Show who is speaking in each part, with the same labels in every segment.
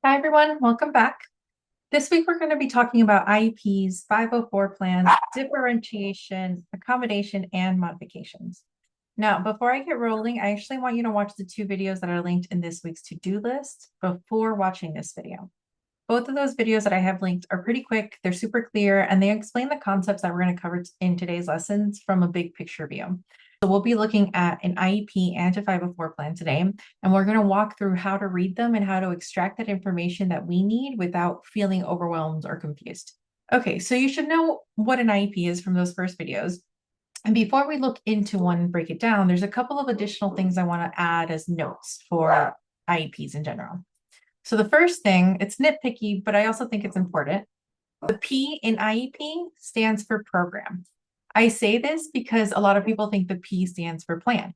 Speaker 1: Hi, everyone. Welcome back. This week, we're going to be talking about IEPs, 504 plans, differentiation, accommodation, and modifications. Now, before I get rolling, I actually want you to watch the two videos that are linked in this week's to-do list before watching this video. Both of those videos that I have linked are pretty quick, they're super clear, and they explain the concepts that we're going to cover in today's lessons from a big picture view. So we'll be looking at an IEP and a 504 plan today, and we're going to walk through how to read them and how to extract that information that we need without feeling overwhelmed or confused. Okay, so you should know what an IEP is from those first videos. And before we look into one and break it down, there's a couple of additional things I want to add as notes for IEPs in general. So the first thing, it's nitpicky, but I also think it's important. The P in IEP stands for program. I say this because a lot of people think the P stands for plan.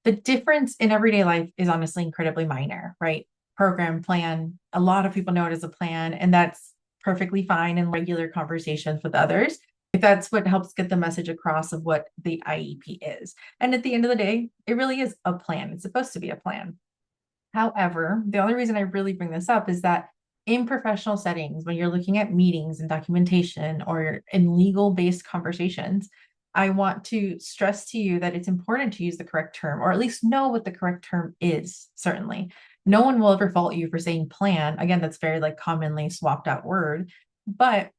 Speaker 1: The difference in everyday life is honestly incredibly minor, right? Program, plan, a lot of people know it as a plan, and that's perfectly fine in regular conversations with others. If that's what helps get the message across of what the IEP is. And at the end of the day, it really is a plan. It's supposed to be a plan. However, the only reason I really bring this up is that in professional settings, when you're looking at meetings and documentation or in legal based conversations, I want to stress to you that it's important to use the correct term, or at least know what the correct term is, certainly. No one will ever fault you for saying plan. Again, that's very like commonly swapped out word, but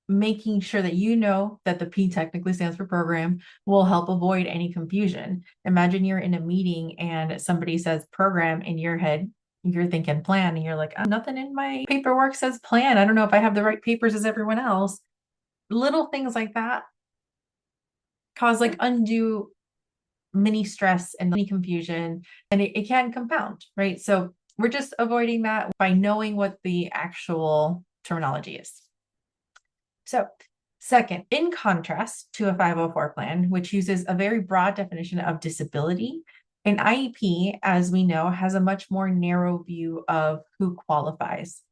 Speaker 1: making sure that you know that the P technically stands for program will help avoid any confusion. Imagine you're in a meeting and somebody says program in your head, you're thinking plan, and you're like, nothing in my paperwork says plan. I don't know if I have the right papers as everyone else. Little things like that cause like undue mini stress and mini confusion, and it can compound, right? So we're just avoiding that by knowing what the actual terminology is. So, second, in contrast to a 504 plan, which uses a very broad definition of disability, an IEP, as we know, has a much more narrow view of who qualifies.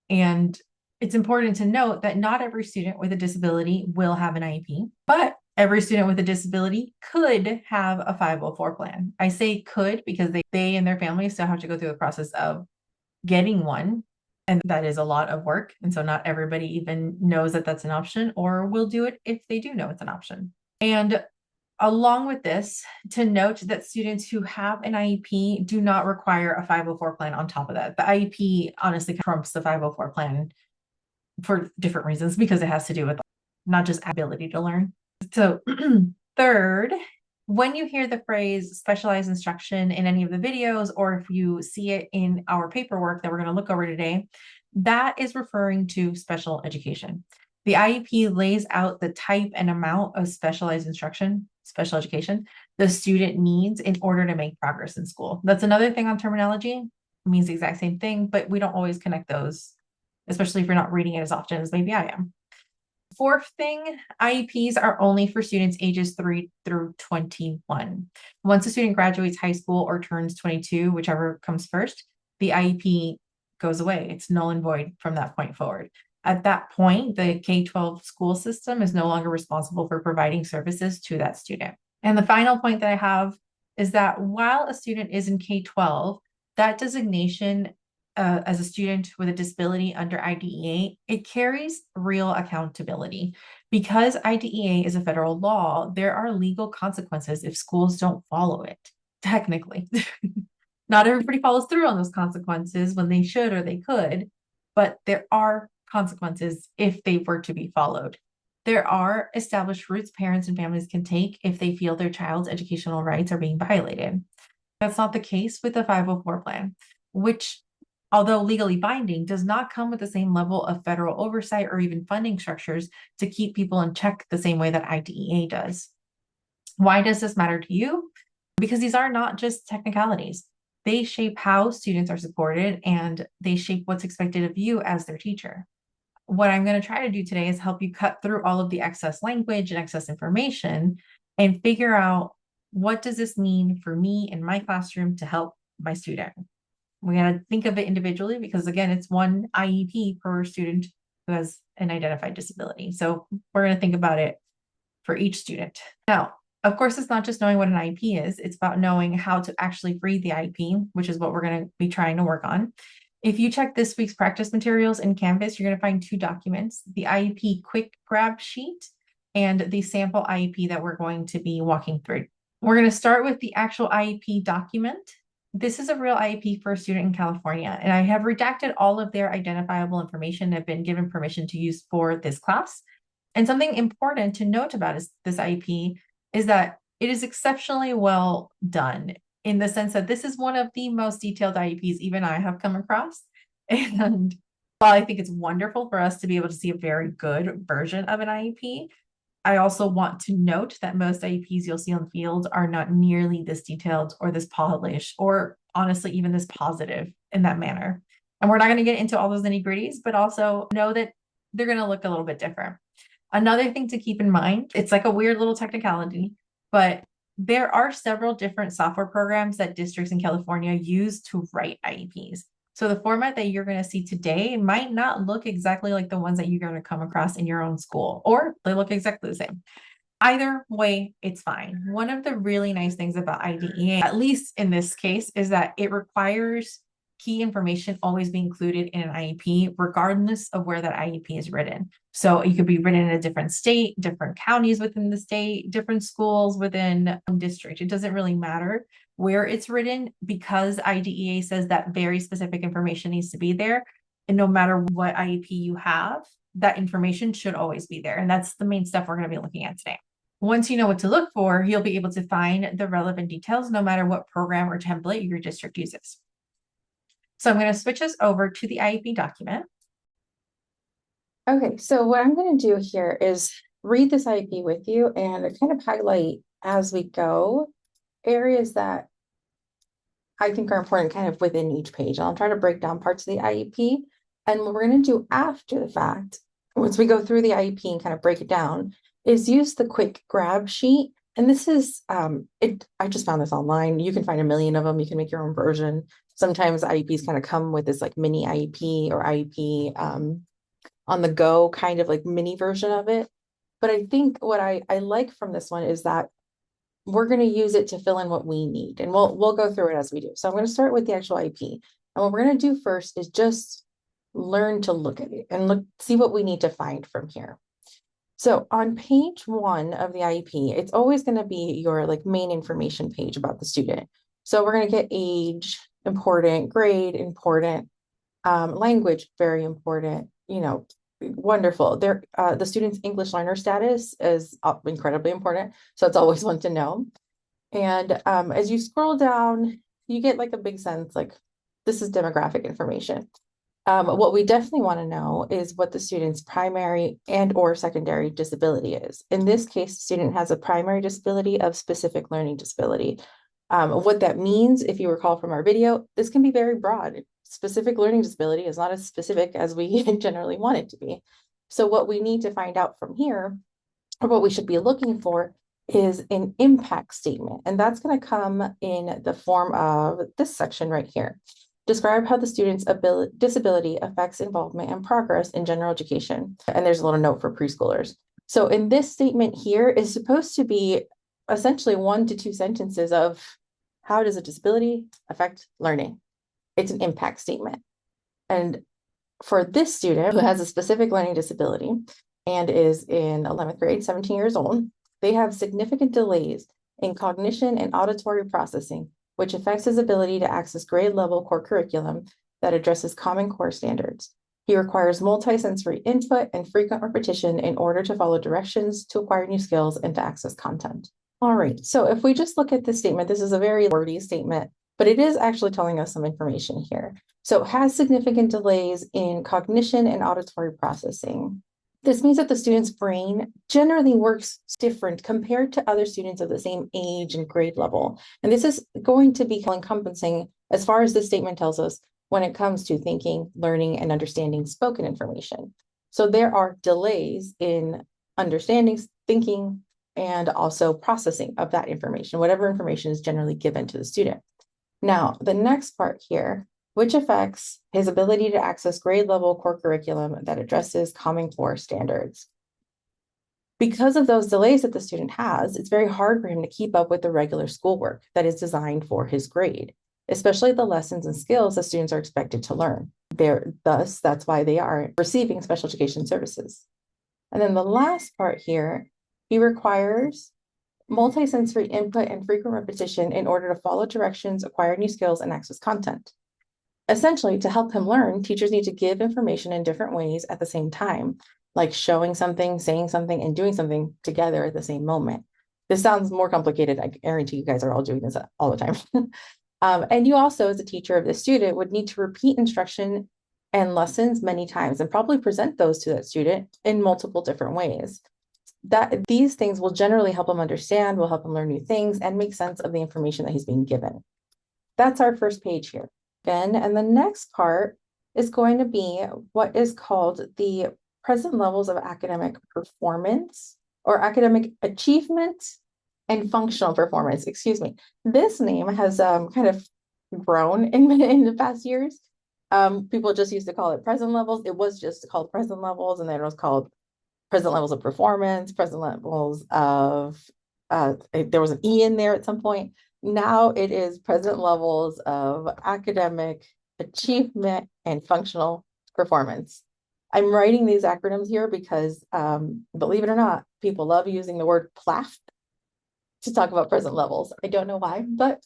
Speaker 1: And it's important to note that not every student with a disability will have an IEP, but every student with a disability could have a 504 plan. I say could because they and their families still have to go through the process of getting one. And that is a lot of work. And so not everybody even knows that that's an option or will do it if they do know it's an option. And along with this, to note that students who have an IEP do not require a 504 plan on top of that. The IEP honestly trumps the 504 plan for different reasons because it has to do with not just ability to learn. So, third, when you hear the phrase specialized instruction in any of the videos, or if you see it in our paperwork that we're going to look over today, that is referring to special education. The IEP lays out the type and amount of specialized instruction, special education, the student needs in order to make progress in school. That's another thing on terminology. It means the exact same thing, but we don't always connect those, especially if you're not reading it as often as maybe I am. Fourth thing, IEPs are only for students ages 3 through 21. Once a student graduates high school or turns 22, whichever comes first, the IEP goes away. It's null and void from that point forward. At that point, the K-12 school system is no longer responsible for providing services to that student. And the final point that I have is that while a student is in K-12, that designation as a student with a disability under IDEA, it carries real accountability. Because IDEA is a federal law, there are legal consequences if schools don't follow it, technically. Not everybody follows through on those consequences when they should or they could, but there are consequences if they were to be followed. There are established routes parents and families can take if they feel their child's educational rights are being violated. That's not the case with the 504 plan, which, although legally binding, does not come with the same level of federal oversight or even funding structures to keep people in check the same way that IDEA does. Why does this matter to you? Because these are not just technicalities. They shape how students are supported and they shape what's expected of you as their teacher. What I'm going to try to do today is help you cut through all of the excess language and excess information and figure out, what does this mean for me in my classroom to help my student? We got to think of it individually because, again, it's one IEP per student who has an identified disability. So we're going to think about it for each student. Now, of course, it's not just knowing what an IEP is. It's about knowing how to actually read the IEP, which is what we're going to be trying to work on. If you check this week's practice materials in Canvas, you're going to find two documents, the IEP quick grab sheet and the sample IEP that we're going to be walking through. We're going to start with the actual IEP document. This is a real IEP for a student in California, and I have redacted all of their identifiable information and have been given permission to use for this class. And something important to note about this IEP is that it is exceptionally well done in the sense that this is one of the most detailed IEPs even I have come across. And while I think it's wonderful for us to be able to see a very good version of an IEP, I also want to note that most IEPs you'll see on the field are not nearly this detailed or this polished or honestly even this positive in that manner. And we're not going to get into all those nitty gritties, but also know that they're going to look a little bit different. Another thing to keep in mind, it's like a weird little technicality, but there are several different software programs that districts in California use to write IEPs. So the format that you're going to see today might not look exactly like the ones that you're going to come across in your own school, or they look exactly the same. Either way, it's fine. One of the really nice things about IDEA, at least in this case, is that it requires key information always be included in an IEP, regardless of where that IEP is written. So it could be written in a different state, different counties within the state, different schools within a district. It doesn't really matter where it's written because IDEA says that very specific information needs to be there. And no matter what IEP you have, that information should always be there. And that's the main stuff we're going to be looking at today. Once you know what to look for, you'll be able to find the relevant details no matter what program or template your district uses. So I'm going to switch us over to the IEP document.
Speaker 2: Okay, so what I'm going to do here is read this IEP with you and kind of highlight as we go areas that I think are important kind of within each page. And I'll try to break down parts of the IEP. And what we're going to do after the fact, once we go through the IEP and kind of break it down, is use the quick grab sheet. And this is, I just found this online. You can find a million of them. You can make your own version. Sometimes IEPs kind of come with this like mini IEP or IEP on the go kind of like mini version of it. But I think what I like from this one is that we're going to use it to fill in what we need. And we'll go through it as we do. So I'm going to start with the actual IEP. And what we're going to do first is just learn to look at it and see what we need to find from here. So on page 1 of the IEP, it's always going to be your like main information page about the student. So we're going to get age, important, grade, important, language, very important, wonderful. The student's English learner status is incredibly important. So it's always one to know. And as you scroll down, you get like a big sense, like this is demographic information. What we definitely want to know is what the student's primary and or secondary disability is. In this case, the student has a primary disability of specific learning disability. What that means, if you recall from our video, this can be very broad. Specific learning disability is not as specific as we generally want it to be. So what we need to find out from here, or what we should be looking for, is an impact statement. And that's going to come in the form of this section right here. Describe how the student's disability affects involvement and progress in general education. And there's a little note for preschoolers. So in this statement here is supposed to be essentially 1 to 2 sentences of how does a disability affect learning? It's an impact statement. And for this student who has a specific learning disability and is in 11th grade, 17 years old, they have significant delays in cognition and auditory processing, which affects his ability to access grade level core curriculum that addresses Common Core standards. He requires multisensory input and frequent repetition in order to follow directions, to acquire new skills, and to access content. All right, so if we just look at this statement, this is a very wordy statement, but it is actually telling us some information here. So it has significant delays in cognition and auditory processing. This means that the student's brain generally works different compared to other students of the same age and grade level. And this is going to be encompassing, as far as this statement tells us, when it comes to thinking, learning, and understanding spoken information. So there are delays in understanding, thinking, and also processing of that information, whatever information is generally given to the student. Now, the next part here, which affects his ability to access grade level core curriculum that addresses Common Core standards. Because of those delays that the student has, it's very hard for him to keep up with the regular schoolwork that is designed for his grade. especially the lessons and skills that students are expected to learn. That's why they are receiving special education services. And then the last part here, he requires multisensory input and frequent repetition in order to follow directions, acquire new skills, and access content. Essentially, to help him learn, teachers need to give information in different ways at the same time, like showing something, saying something, and doing something together at the same moment. This sounds more complicated. I guarantee you guys are all doing this all the time. And you also, as a teacher of the student, would need to repeat instruction and lessons many times and probably present those to that student in multiple different ways. That these things will generally help him understand, will help him learn new things, and make sense of the information that he's being given. That's our first page here. Again, and the next part is going to be what is called the present levels of academic performance or academic achievement and functional performance. Excuse me. This name has kind of grown in the past years. People just used to call it present levels. It was just called present levels, and then it was called present levels of performance, present levels of, there was an E in there at some point. Now it is present levels of academic achievement and functional performance. I'm writing these acronyms here because, believe it or not, people love using the word PLAF to talk about present levels. I don't know why, but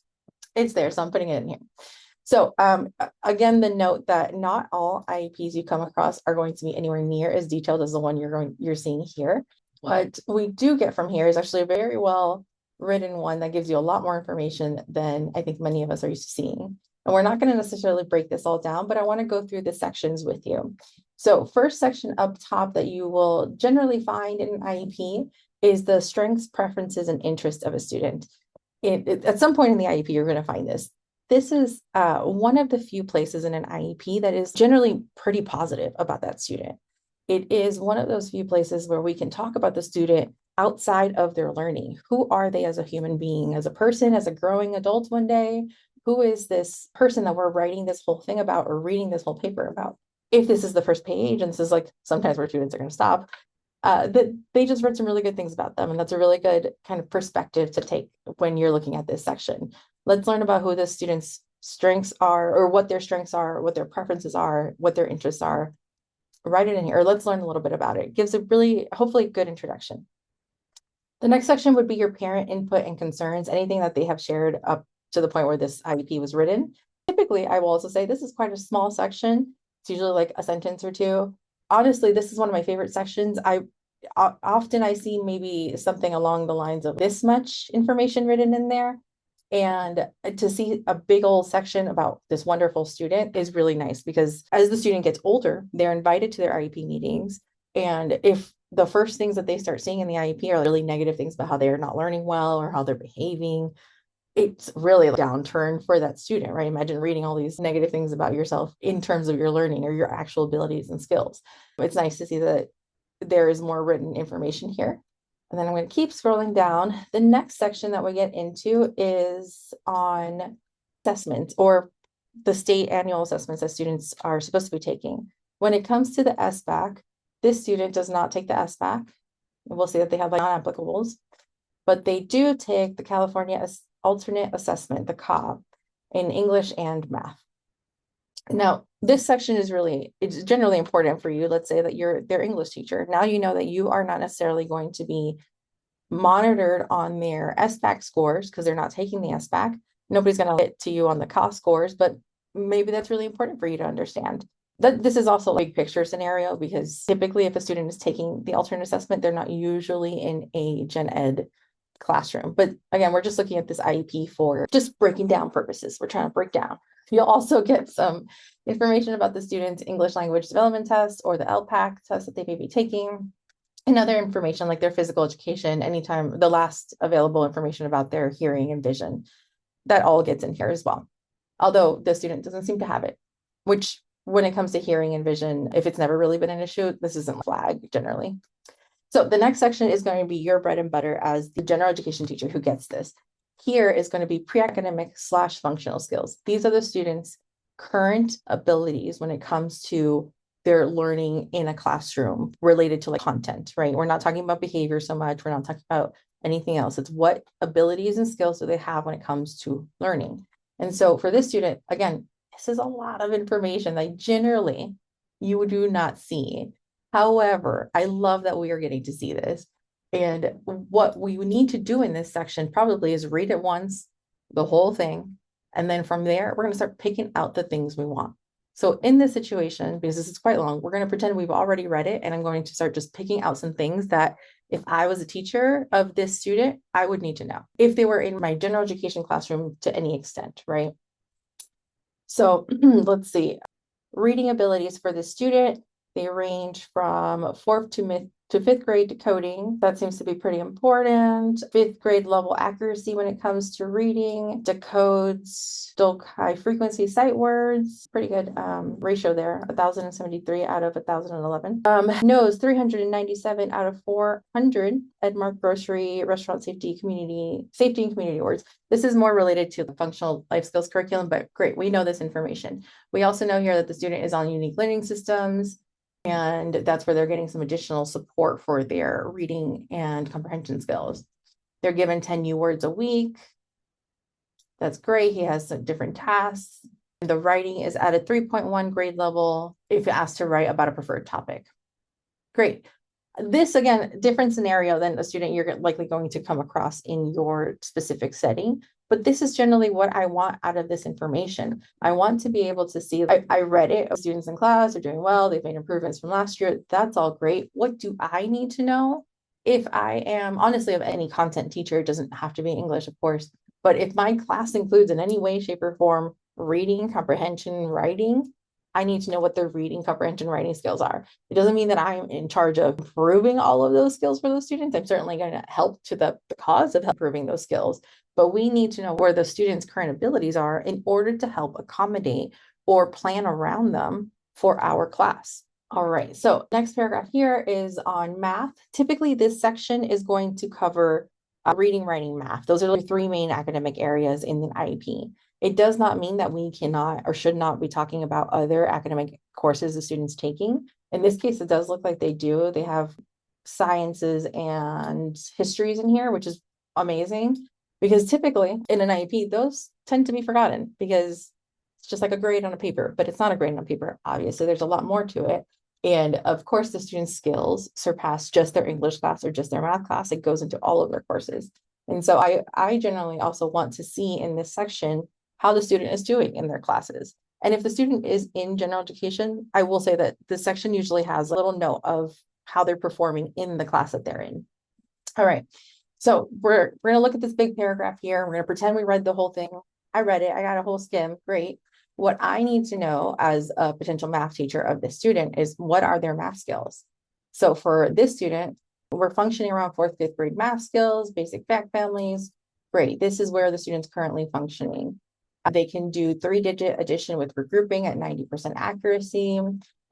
Speaker 2: it's there, so I'm putting it in here. So again, the note that not all IEPs you come across are going to be anywhere near as detailed as the one you're seeing here. What we do get from here is actually a very well written one that gives you a lot more information than I think many of us are used to seeing. And we're not going to necessarily break this all down, but I want to go through the sections with you. So first section up top that you will generally find in an IEP is the strengths, preferences, and interests of a student. At some point in the IEP, you're going to find this. This is one of the few places in an IEP that is generally pretty positive about that student. It is one of those few places where we can talk about the student outside of their learning. Who are they as a human being, as a person, as a growing adult one day? Who is this person that we're writing this whole thing about or reading this whole paper about? If this is the first page, and this is like sometimes where students are going to stop, that they just read some really good things about them. And that's a really good kind of perspective to take when you're looking at this section. Let's learn about who the students' strengths are, or what their strengths are, what their preferences are, what their interests are. Write it in here, or let's learn a little bit about it. It gives a really, hopefully, good introduction. The next section would be your parent input and concerns, anything that they have shared up to the point where this IEP was written. Typically, I will also say this is quite a small section. It's usually like a sentence or two. Honestly, this is one of my favorite sections. Often I see maybe something along the lines of this much information written in there. And to see a big old section about this wonderful student is really nice, because as the student gets older, they're invited to their IEP meetings. And if the first things that they start seeing in the IEP are really negative things about how they're not learning well or how they're behaving, it's really a downturn for that student, right? Imagine reading all these negative things about yourself in terms of your learning or your actual abilities and skills. It's nice to see that there is more written information here. And then I'm going to keep scrolling down. The next section that we get into is on assessments, or the state annual assessments that students are supposed to be taking. When it comes to the SBAC, this student does not take the SBAC. We'll see that they have like non-applicables, but they do take the California Alternate Assessment, the COB, in English and math. Now, this section is it's generally important for you. Let's say that you're their English teacher. Now you know that you are not necessarily going to be monitored on their SBAC scores because they're not taking the SBAC. Nobody's going to get to you on the cost scores, but maybe that's really important for you to understand. This is also a big picture scenario, because typically if a student is taking the alternate assessment, they're not usually in a gen ed classroom. But again, we're just looking at this IEP for just breaking down purposes. We're trying to break down. You'll also get some information about the student's English language development test or the LPAC test that they may be taking, and other information like their physical education, anytime the last available information about their hearing and vision. That all gets in here as well. Although the student doesn't seem to have it, which when it comes to hearing and vision, if it's never really been an issue, this isn't a flag generally. So the next section is going to be your bread and butter as the general education teacher who gets this. Here is going to be pre-academic / functional skills. These are the students' current abilities when it comes to their learning in a classroom related to like content, right? We're not talking about behavior so much. We're not talking about anything else. It's what abilities and skills do they have when it comes to learning. And so for this student, again, this is a lot of information that generally you do not see. However, I love that we are getting to see this. And what we need to do in this section probably is read it once, the whole thing. And then from there, we're going to start picking out the things we want. So in this situation, because this is quite long, we're going to pretend we've already read it. And I'm going to start just picking out some things that if I was a teacher of this student, I would need to know if they were in my general education classroom to any extent, right? So let's see. Reading abilities for the student, they range from fourth to fifth grade decoding. That seems to be pretty important. Fifth grade level accuracy when it comes to reading, decodes, still high frequency sight words. Pretty good ratio there, 1,073 out of 1,011. Knows 397 out of 400 Edmark grocery, restaurant safety, and community words. This is more related to the functional life skills curriculum, but great, we know this information. We also know here that the student is on unique learning systems, and that's where they're getting some additional support for their reading and comprehension skills. They're given 10 new words a week. That's great. He has some different tasks. The writing is at a 3.1 grade level if asked to write about a preferred topic. Great. This, again, different scenario than a student you're likely going to come across in your specific setting. But this is generally what I want out of this information. I want to be able to see, I read it, students in class are doing well, they've made improvements from last year. That's all great. What do I need to know? If I am, honestly, of any content teacher, it doesn't have to be English, of course, but if my class includes in any way, shape, or form reading, comprehension, writing, I need to know what their reading, comprehension, writing skills are. It doesn't mean that I'm in charge of improving all of those skills for those students. I'm certainly going to help to the cause of improving those skills, but we need to know where the students' current abilities are in order to help accommodate or plan around them for our class. All right, so next paragraph here is on math. Typically, this section is going to cover reading, writing, math. Those are the three main academic areas in the IEP. It does not mean that we cannot or should not be talking about other academic courses the students taking. In this case, it does look like they do. They have sciences and histories in here, which is amazing because typically in an IEP, those tend to be forgotten because it's just like a grade on a paper, but it's not a grade on paper. Obviously, there's a lot more to it. And of course, the students' skills surpass just their English class or just their math class. It goes into all of their courses. And so I generally also want to see in this section how the student is doing in their classes. And if the student is in general education, I will say that this section usually has a little note of how they're performing in the class that they're in. All right, so we're going to look at this big paragraph here. We're going to pretend we read the whole thing. I read it. I got a whole skim. Great. What I need to know as a potential math teacher of this student is what are their math skills? So for this student, we're functioning around fourth, fifth grade math skills, basic fact families. Great. This is where the student's currently functioning. They can do 3-digit addition with regrouping at 90% accuracy.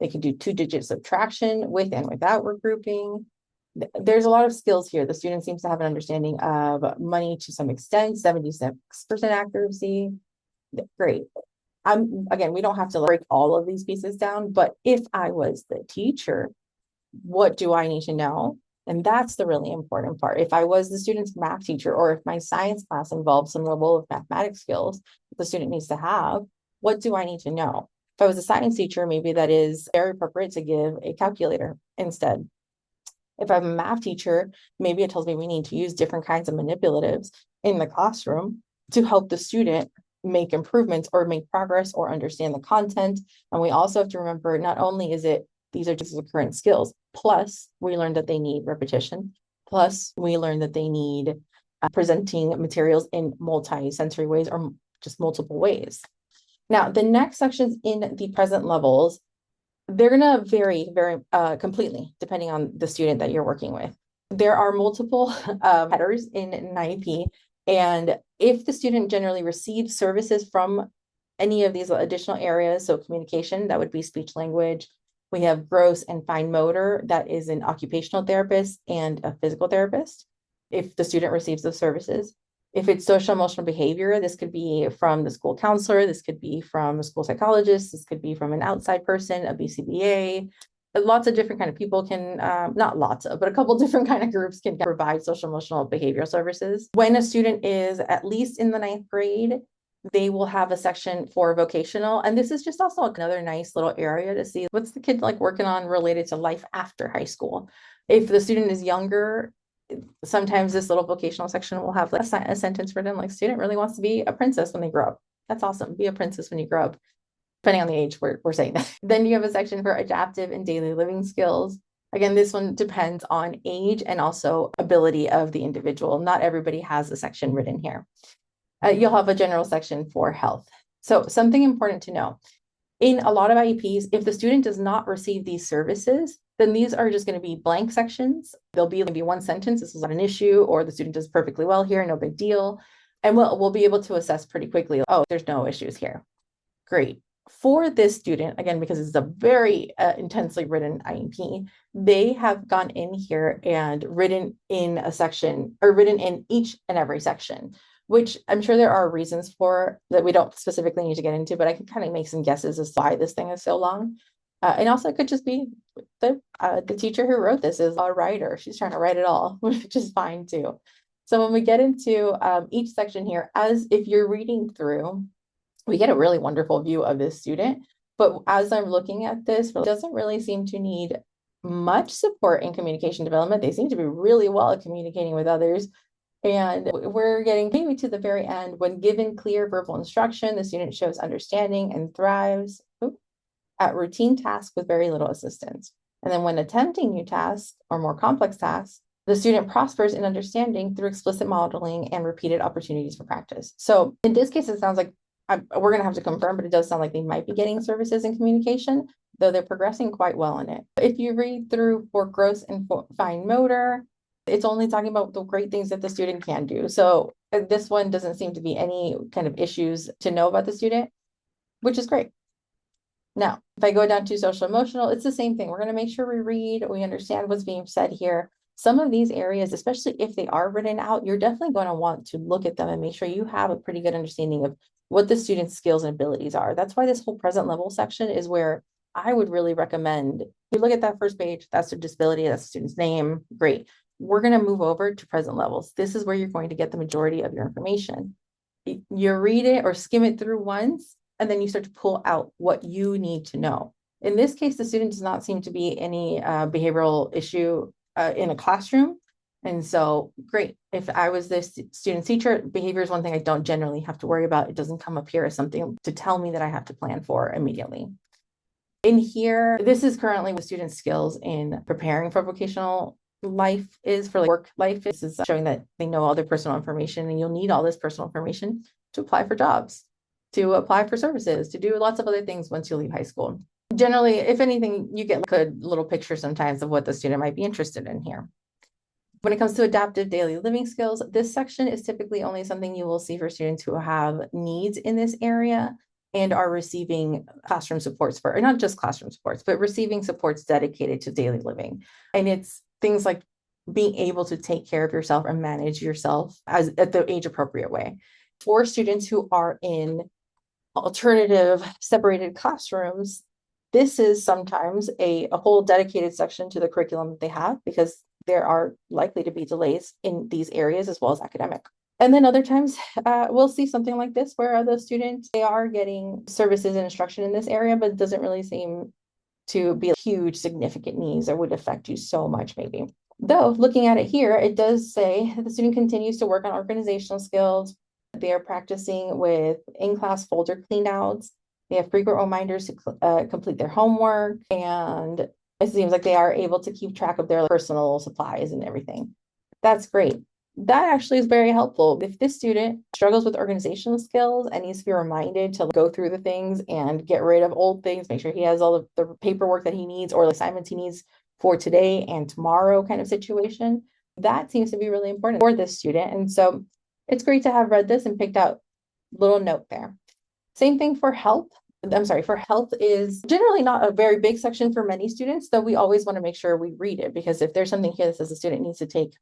Speaker 2: They can do 2-digit subtraction with and without regrouping. There's a lot of skills here. The student seems to have an understanding of money to some extent, 76% accuracy. Great. Again, we don't have to break all of these pieces down, but if I was the teacher, what do I need to know? And that's the really important part. If I was the student's math teacher, or if my science class involves some level of mathematics skills that the student needs to have, what do I need to know? If I was a science teacher, maybe that is very appropriate to give a calculator instead. If I'm a math teacher, maybe it tells me we need to use different kinds of manipulatives in the classroom to help the student make improvements or make progress or understand the content. And we also have to remember, not only is it these are just the current skills, plus we learned that they need repetition, plus we learned that they need presenting materials in multi-sensory ways or just multiple ways. Now, the next sections in the present levels, they're going to vary very completely depending on the student that you're working with. There are multiple headers in an IEP, and if the student generally receives services from any of these additional areas, so communication, that would be speech language. We have gross and fine motor, that is an occupational therapist and a physical therapist, if the student receives those services. If it's social emotional behavior, this could be from the school counselor, this could be from a school psychologist, this could be from an outside person, a BCBA. Lots of different kind of people can, not lots of, but a couple different kind of groups can provide social emotional behavioral services. When a student is at least in the 9th grade, they will have a section for vocational. And this is just also another nice little area to see what's the kid like working on related to life after high school. If the student is younger, sometimes this little vocational section will have like a sentence written like student really wants to be a princess when they grow up. That's awesome. Be a princess when you grow up. Depending on the age, we're saying that. Then you have a section for adaptive and daily living skills. Again, this one depends on age and also ability of the individual. Not everybody has a section written here. You'll have a general section for health. So something important to know. In a lot of IEPs, if the student does not receive these services, then these are just going to be blank sections. There'll be maybe one sentence, this is not an issue, or the student does perfectly well here, no big deal. And we'll be able to assess pretty quickly, oh, there's no issues here. Great. For this student, again, because it's a very intensely written IEP, they have gone in here and written in a section or written in each and every section, which I'm sure there are reasons for that we don't specifically need to get into, but I can kind of make some guesses as to why this thing is so long. And also it could just be the teacher who wrote this is a writer. She's trying to write it all, which is fine too. So when we get into each section here, as if you're reading through, we get a really wonderful view of this student. But as I'm looking at this, it doesn't really seem to need much support in communication development. They seem to be really well at communicating with others. And we're getting maybe to the very end. When given clear verbal instruction, the student shows understanding and thrives at routine tasks with very little assistance. And then when attempting new tasks or more complex tasks, the student prospers in understanding through explicit modeling and repeated opportunities for practice. So in this case, it sounds like we're going to have to confirm, but it does sound like they might be getting services in communication, though they're progressing quite well in it. If you read through for gross and fine motor, it's only talking about the great things that the student can do. So this one doesn't seem to be any kind of issues to know about the student, which is great. Now, if I go down to social emotional, it's the same thing. We're going to make sure we read, we understand what's being said here. Some of these areas, especially if they are written out, you're definitely going to want to look at them and make sure you have a pretty good understanding of what the student's skills and abilities are. That's why this whole present level section is where I would really recommend you look at that first page. That's their disability, that's the student's name. Great. We're going to move over to present levels. This is where you're going to get the majority of your information. You read it or skim it through once, and then you start to pull out what you need to know. In this case, the student does not seem to be any behavioral issue in a classroom. And so, great. If I was this student teacher, behavior is one thing I don't generally have to worry about. It doesn't come up here as something to tell me that I have to plan for immediately. In here, this is currently what student skills in preparing for vocational life is for like work life. This is showing that they know all their personal information, and you'll need all this personal information to apply for jobs, to apply for services, to do lots of other things once you leave high school. Generally, if anything, you get a good little picture sometimes of what the student might be interested in here. When it comes to adaptive daily living skills, this section is typically only something you will see for students who have needs in this area and are receiving classroom supports for, or not just classroom supports, but receiving supports dedicated to daily living. And it's things like being able to take care of yourself and manage yourself as at the age appropriate way. For students who are in alternative separated classrooms, this is sometimes a whole dedicated section to the curriculum that they have, because there are likely to be delays in these areas as well as academic. And then other times we'll see something like this where the students, they are getting services and instruction in this area, but it doesn't really seem to be a huge significant needs or would affect you so much maybe. Though looking at it here, it does say the student continues to work on organizational skills. They are practicing with in-class folder cleanouts. They have frequent reminders to complete their homework, and it seems like they are able to keep track of their personal supplies and everything. That's great. That actually is very helpful. If this student struggles with organizational skills and needs to be reminded to go through the things and get rid of old things, make sure he has all of the paperwork that he needs or the assignments he needs for today and tomorrow kind of situation, that seems to be really important for this student. And so it's great to have read this and picked out a little note there. Same thing for health. I'm sorry, for health is generally not a very big section for many students, though we always want to make sure we read it, because if there's something here that says the student needs to take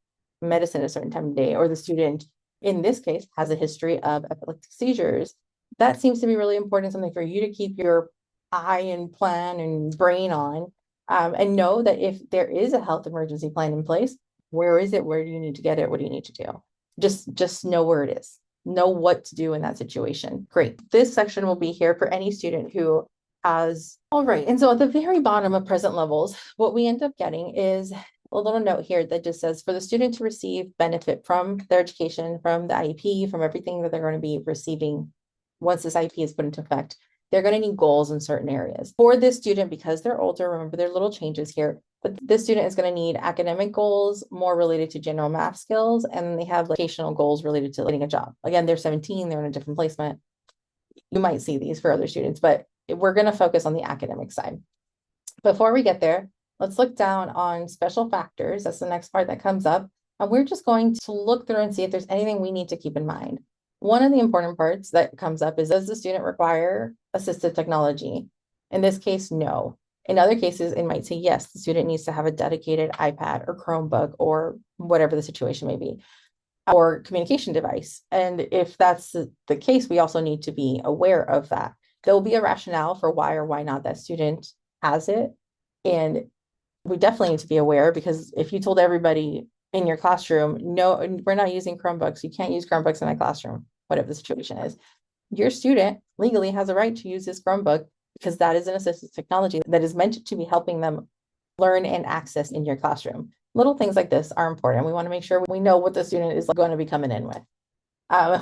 Speaker 2: medicine at a certain time of day, or the student in this case has a history of epileptic seizures, that seems to be really important, something for you to keep your eye and plan and brain on, and know that if there is a health emergency plan in place, where is it? Where do you need to get it? What do you need to do? Just know where it is. know what to do in that situation. Great. This section will be here for any student who has, all right. And so at the very bottom of present levels, what we end up getting is a little note here that just says for the student to receive benefit from their education, from the IEP, from everything that they're going to be receiving once this IEP is put into effect, they're going to need goals in certain areas. For this student, because they're older, remember there are little changes here, but this student is going to need academic goals more related to general math skills, and they have vocational goals related to getting a job. Again, they're 17, they're in a different placement. You might see these for other students, but we're going to focus on the academic side. Before we get there, let's look down on special factors. That's the next part that comes up. And we're just going to look through and see if there's anything we need to keep in mind. One of the important parts that comes up is, does the student require assistive technology? In this case, no. In other cases, it might say, yes, the student needs to have a dedicated iPad or Chromebook or whatever the situation may be, or communication device. And if that's the case, we also need to be aware of that. There will be a rationale for why or why not that student has it. And we definitely need to be aware, because if you told everybody in your classroom, no, we're not using Chromebooks, you can't use Chromebooks in my classroom, whatever the situation is, your student legally has a right to use this Chromebook because that is an assistive technology that is meant to be helping them learn and access in your classroom. Little things like this are important. We want to make sure we know what the student is going to be coming in with.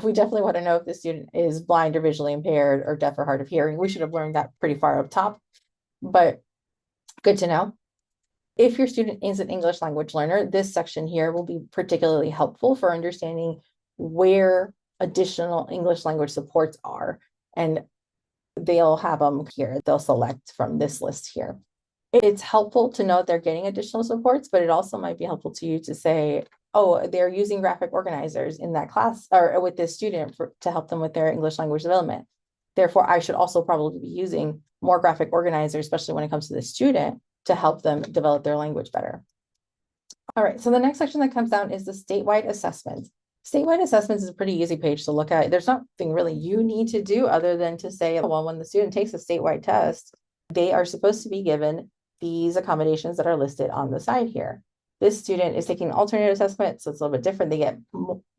Speaker 2: We definitely want to know if the student is blind or visually impaired or deaf or hard of hearing. We should have learned that pretty far up top, but good to know. If your student is an English language learner, this section here will be particularly helpful for understanding where additional English language supports are. And they'll have them here. They'll select from this list here. It's helpful to know they're getting additional supports, but it also might be helpful to you to say, oh, they're using graphic organizers in that class or with this student to help them with their English language development. Therefore, I should also probably be using more graphic organizers, especially when it comes to the student, to help them develop their language better. All right, so the next section that comes down is the statewide assessments. Statewide assessments is a pretty easy page to look at. There's nothing really you need to do other than to say, well, when the student takes a statewide test, they are supposed to be given these accommodations that are listed on the side here. This student is taking an alternate assessment, so it's a little bit different. They get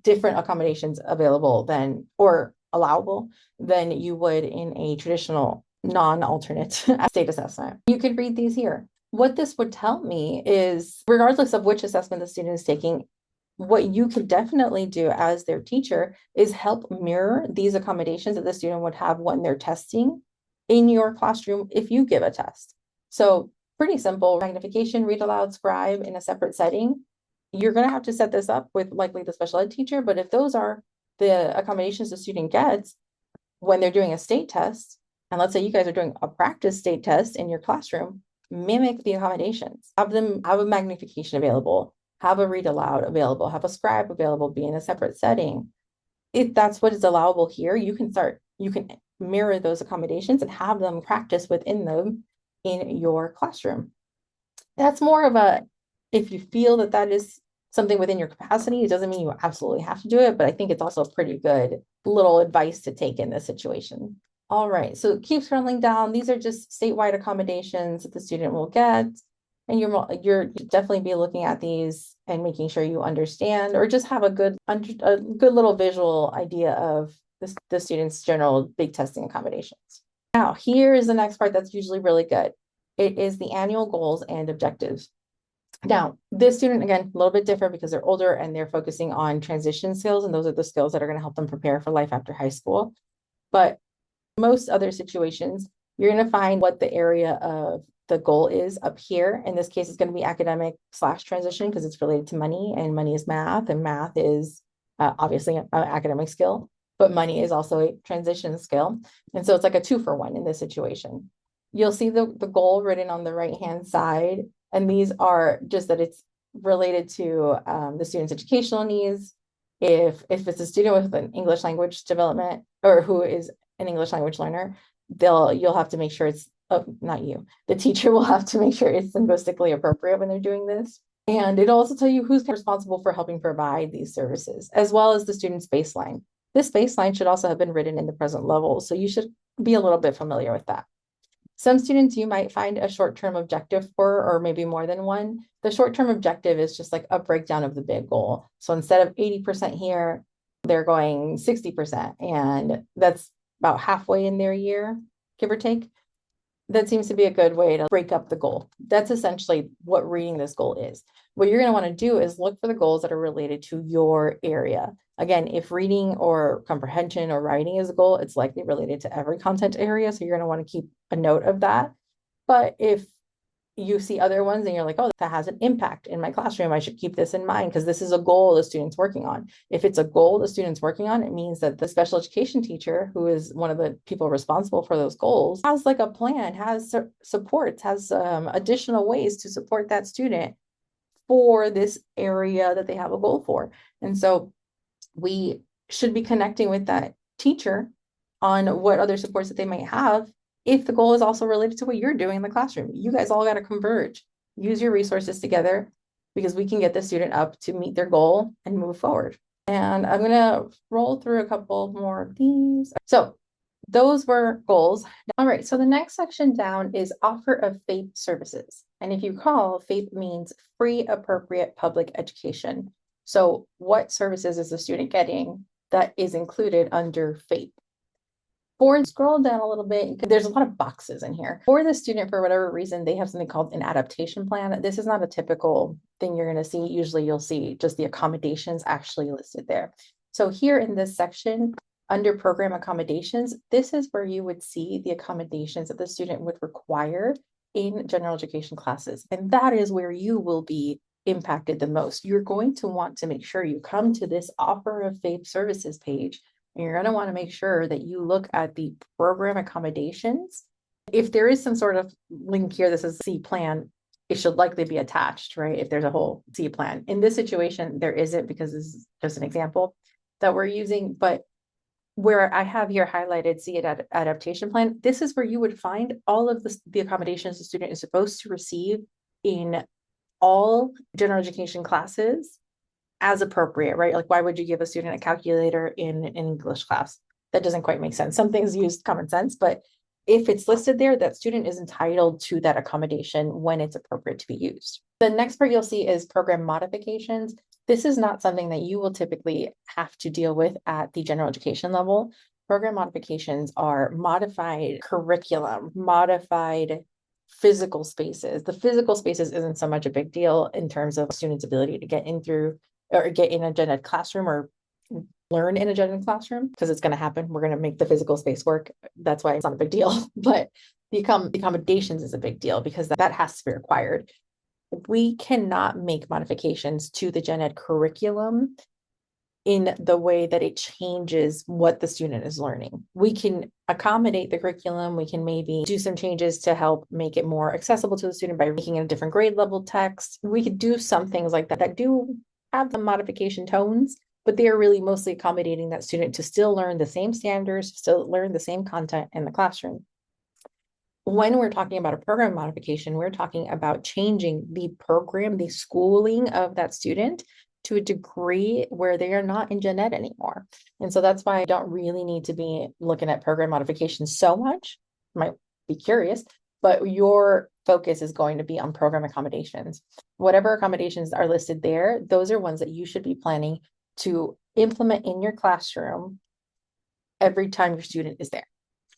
Speaker 2: different accommodations available than, or allowable, than you would in a traditional non-alternate state assessment. You could read these here. What this would tell me is, regardless of which assessment the student is taking, what you could definitely do as their teacher is help mirror these accommodations that the student would have when they're testing in your classroom if you give a test. So pretty simple: magnification, read aloud, scribe in a separate setting. You're going to have to set this up with likely the special ed teacher, but if those are the accommodations the student gets when they're doing a state test, and let's say you guys are doing a practice state test in your classroom, mimic the accommodations. Have them have a magnification available, have a read aloud available, have a scribe available, be in a separate setting. If that's what is allowable here, you can mirror those accommodations and have them practice within them in your classroom. That's more of a, if you feel that that is something within your capacity, it doesn't mean you absolutely have to do it, but I think it's also pretty good little advice to take in this situation. All right, so keep scrolling down. These are just statewide accommodations that the student will get. And you're definitely be looking at these and making sure you understand, or just have a good little visual idea of the student's general big testing accommodations. Now, here is the next part that's usually really good. It is the annual goals and objectives. Now, this student, again, a little bit different because they're older and they're focusing on transition skills, and those are the skills that are going to help them prepare for life after high school. But most other situations, you're going to find what the area of the goal is up here. In this case, it's going to be academic / transition because it's related to money, and money is math, and math is obviously an academic skill, but money is also a transition skill. And so it's like a 2-for-1 in this situation. You'll see the goal written on the right-hand side, and these are just that it's related to the student's educational needs. If it's a student with an English language development, or who is an English language learner, you'll have to make sure it's, not you, the teacher will have to make sure it's linguistically appropriate when they're doing this. And it'll also tell you who's responsible for helping provide these services, as well as the student's baseline. This baseline should also have been written in the present level, so you should be a little bit familiar with that. Some students you might find a short-term objective for, or maybe more than one. The short-term objective is just like a breakdown of the big goal. So instead of 80% here, they're going 60%, and that's about halfway in their year, give or take. That seems to be a good way to break up the goal. That's essentially what reading this goal is. What you're going to want to do is look for the goals that are related to your area. Again, if reading or comprehension or writing is a goal, it's likely related to every content area. So you're going to want to keep a note of that. But if you see other ones and you're like, oh, that has an impact in my classroom, I should keep this in mind because this is a goal the student's working on. If it's a goal the student's working on, it means that the special education teacher, who is one of the people responsible for those goals, has like a plan, has supports, has additional ways to support that student for this area that they have a goal for. And so we should be connecting with that teacher on what other supports that they might have if the goal is also related to what you're doing in the classroom. You guys all got to converge, use your resources together, because we can get the student up to meet their goal and move forward. And I'm going to roll through a couple more of these. So those were goals. All right, so the next section down is offer of FAPE services. And if you recall, FAPE means free appropriate public education. So what services is the student getting that is included under FAPE? For scroll down a little bit, there's a lot of boxes in here. For the student, for whatever reason, they have something called an adaptation plan. This is not a typical thing you're going to see. Usually you'll see just the accommodations actually listed there. So here in this section, under program accommodations, this is where you would see the accommodations that the student would require in general education classes. And that is where you will be impacted the most. You're going to want to make sure you come to this offer of FAPE services page, and you're going to want to make sure that you look at the program accommodations. If there is some sort of link here, this is C plan, it should likely be attached, right? If there's a whole C plan. In this situation, there isn't, because this is just an example that we're using. But where I have here highlighted C adaptation plan, this is where you would find all of the accommodations the student is supposed to receive in all general education classes as appropriate, right? Like, why would you give a student a calculator in an English class? That doesn't quite make sense. Some things use common sense, but if it's listed there, that student is entitled to that accommodation when it's appropriate to be used. The next part you'll see is program modifications. This is not something that you will typically have to deal with at the general education level. Program modifications are modified curriculum, modified physical spaces. The physical spaces isn't so much a big deal in terms of students' ability to get in through or get in a gen ed classroom or learn in a gen ed classroom, because it's going to happen. We're going to make the physical space work. That's why it's not a big deal. But the accommodations is a big deal, because that has to be required. We cannot make modifications to the gen ed curriculum in the way that it changes what the student is learning. We can accommodate the curriculum. We can maybe do some changes to help make it more accessible to the student by making it a different grade level text. We could do some things like that that do have some modification tones, but they are really mostly accommodating that student to still learn the same standards, still learn the same content in the classroom. When we're talking about a program modification, we're talking about changing the program, the schooling of that student to a degree where they are not in gen ed anymore. And so that's why I don't really need to be looking at program modifications so much. You might be curious, but your focus is going to be on program accommodations. Whatever accommodations are listed there, those are ones that you should be planning to implement in your classroom every time your student is there,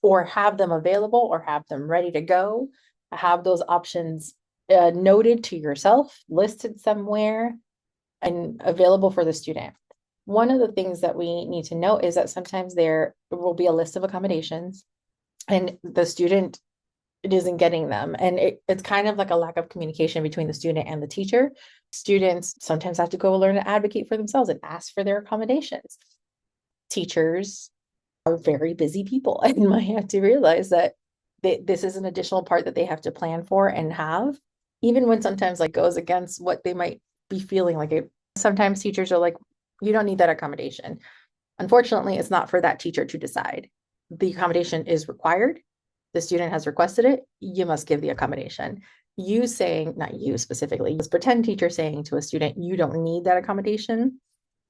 Speaker 2: or have them available, or have them ready to go. Have those options noted to yourself, listed somewhere, and available for the student. One of the things that we need to note is that sometimes there will be a list of accommodations and the student isn't getting them. And it's kind of like a lack of communication between the student and the teacher. Students sometimes have to go learn to advocate for themselves and ask for their accommodations. Teachers are very busy people and might have to realize that this is an additional part that they have to plan for and have, even when sometimes like goes against what they might be feeling like it. Sometimes teachers are like, you don't need that accommodation. Unfortunately, it's not for that teacher to decide. The accommodation is required. The student has requested it. You must give the accommodation. You saying, not you specifically, this pretend teacher saying to a student, you don't need that accommodation,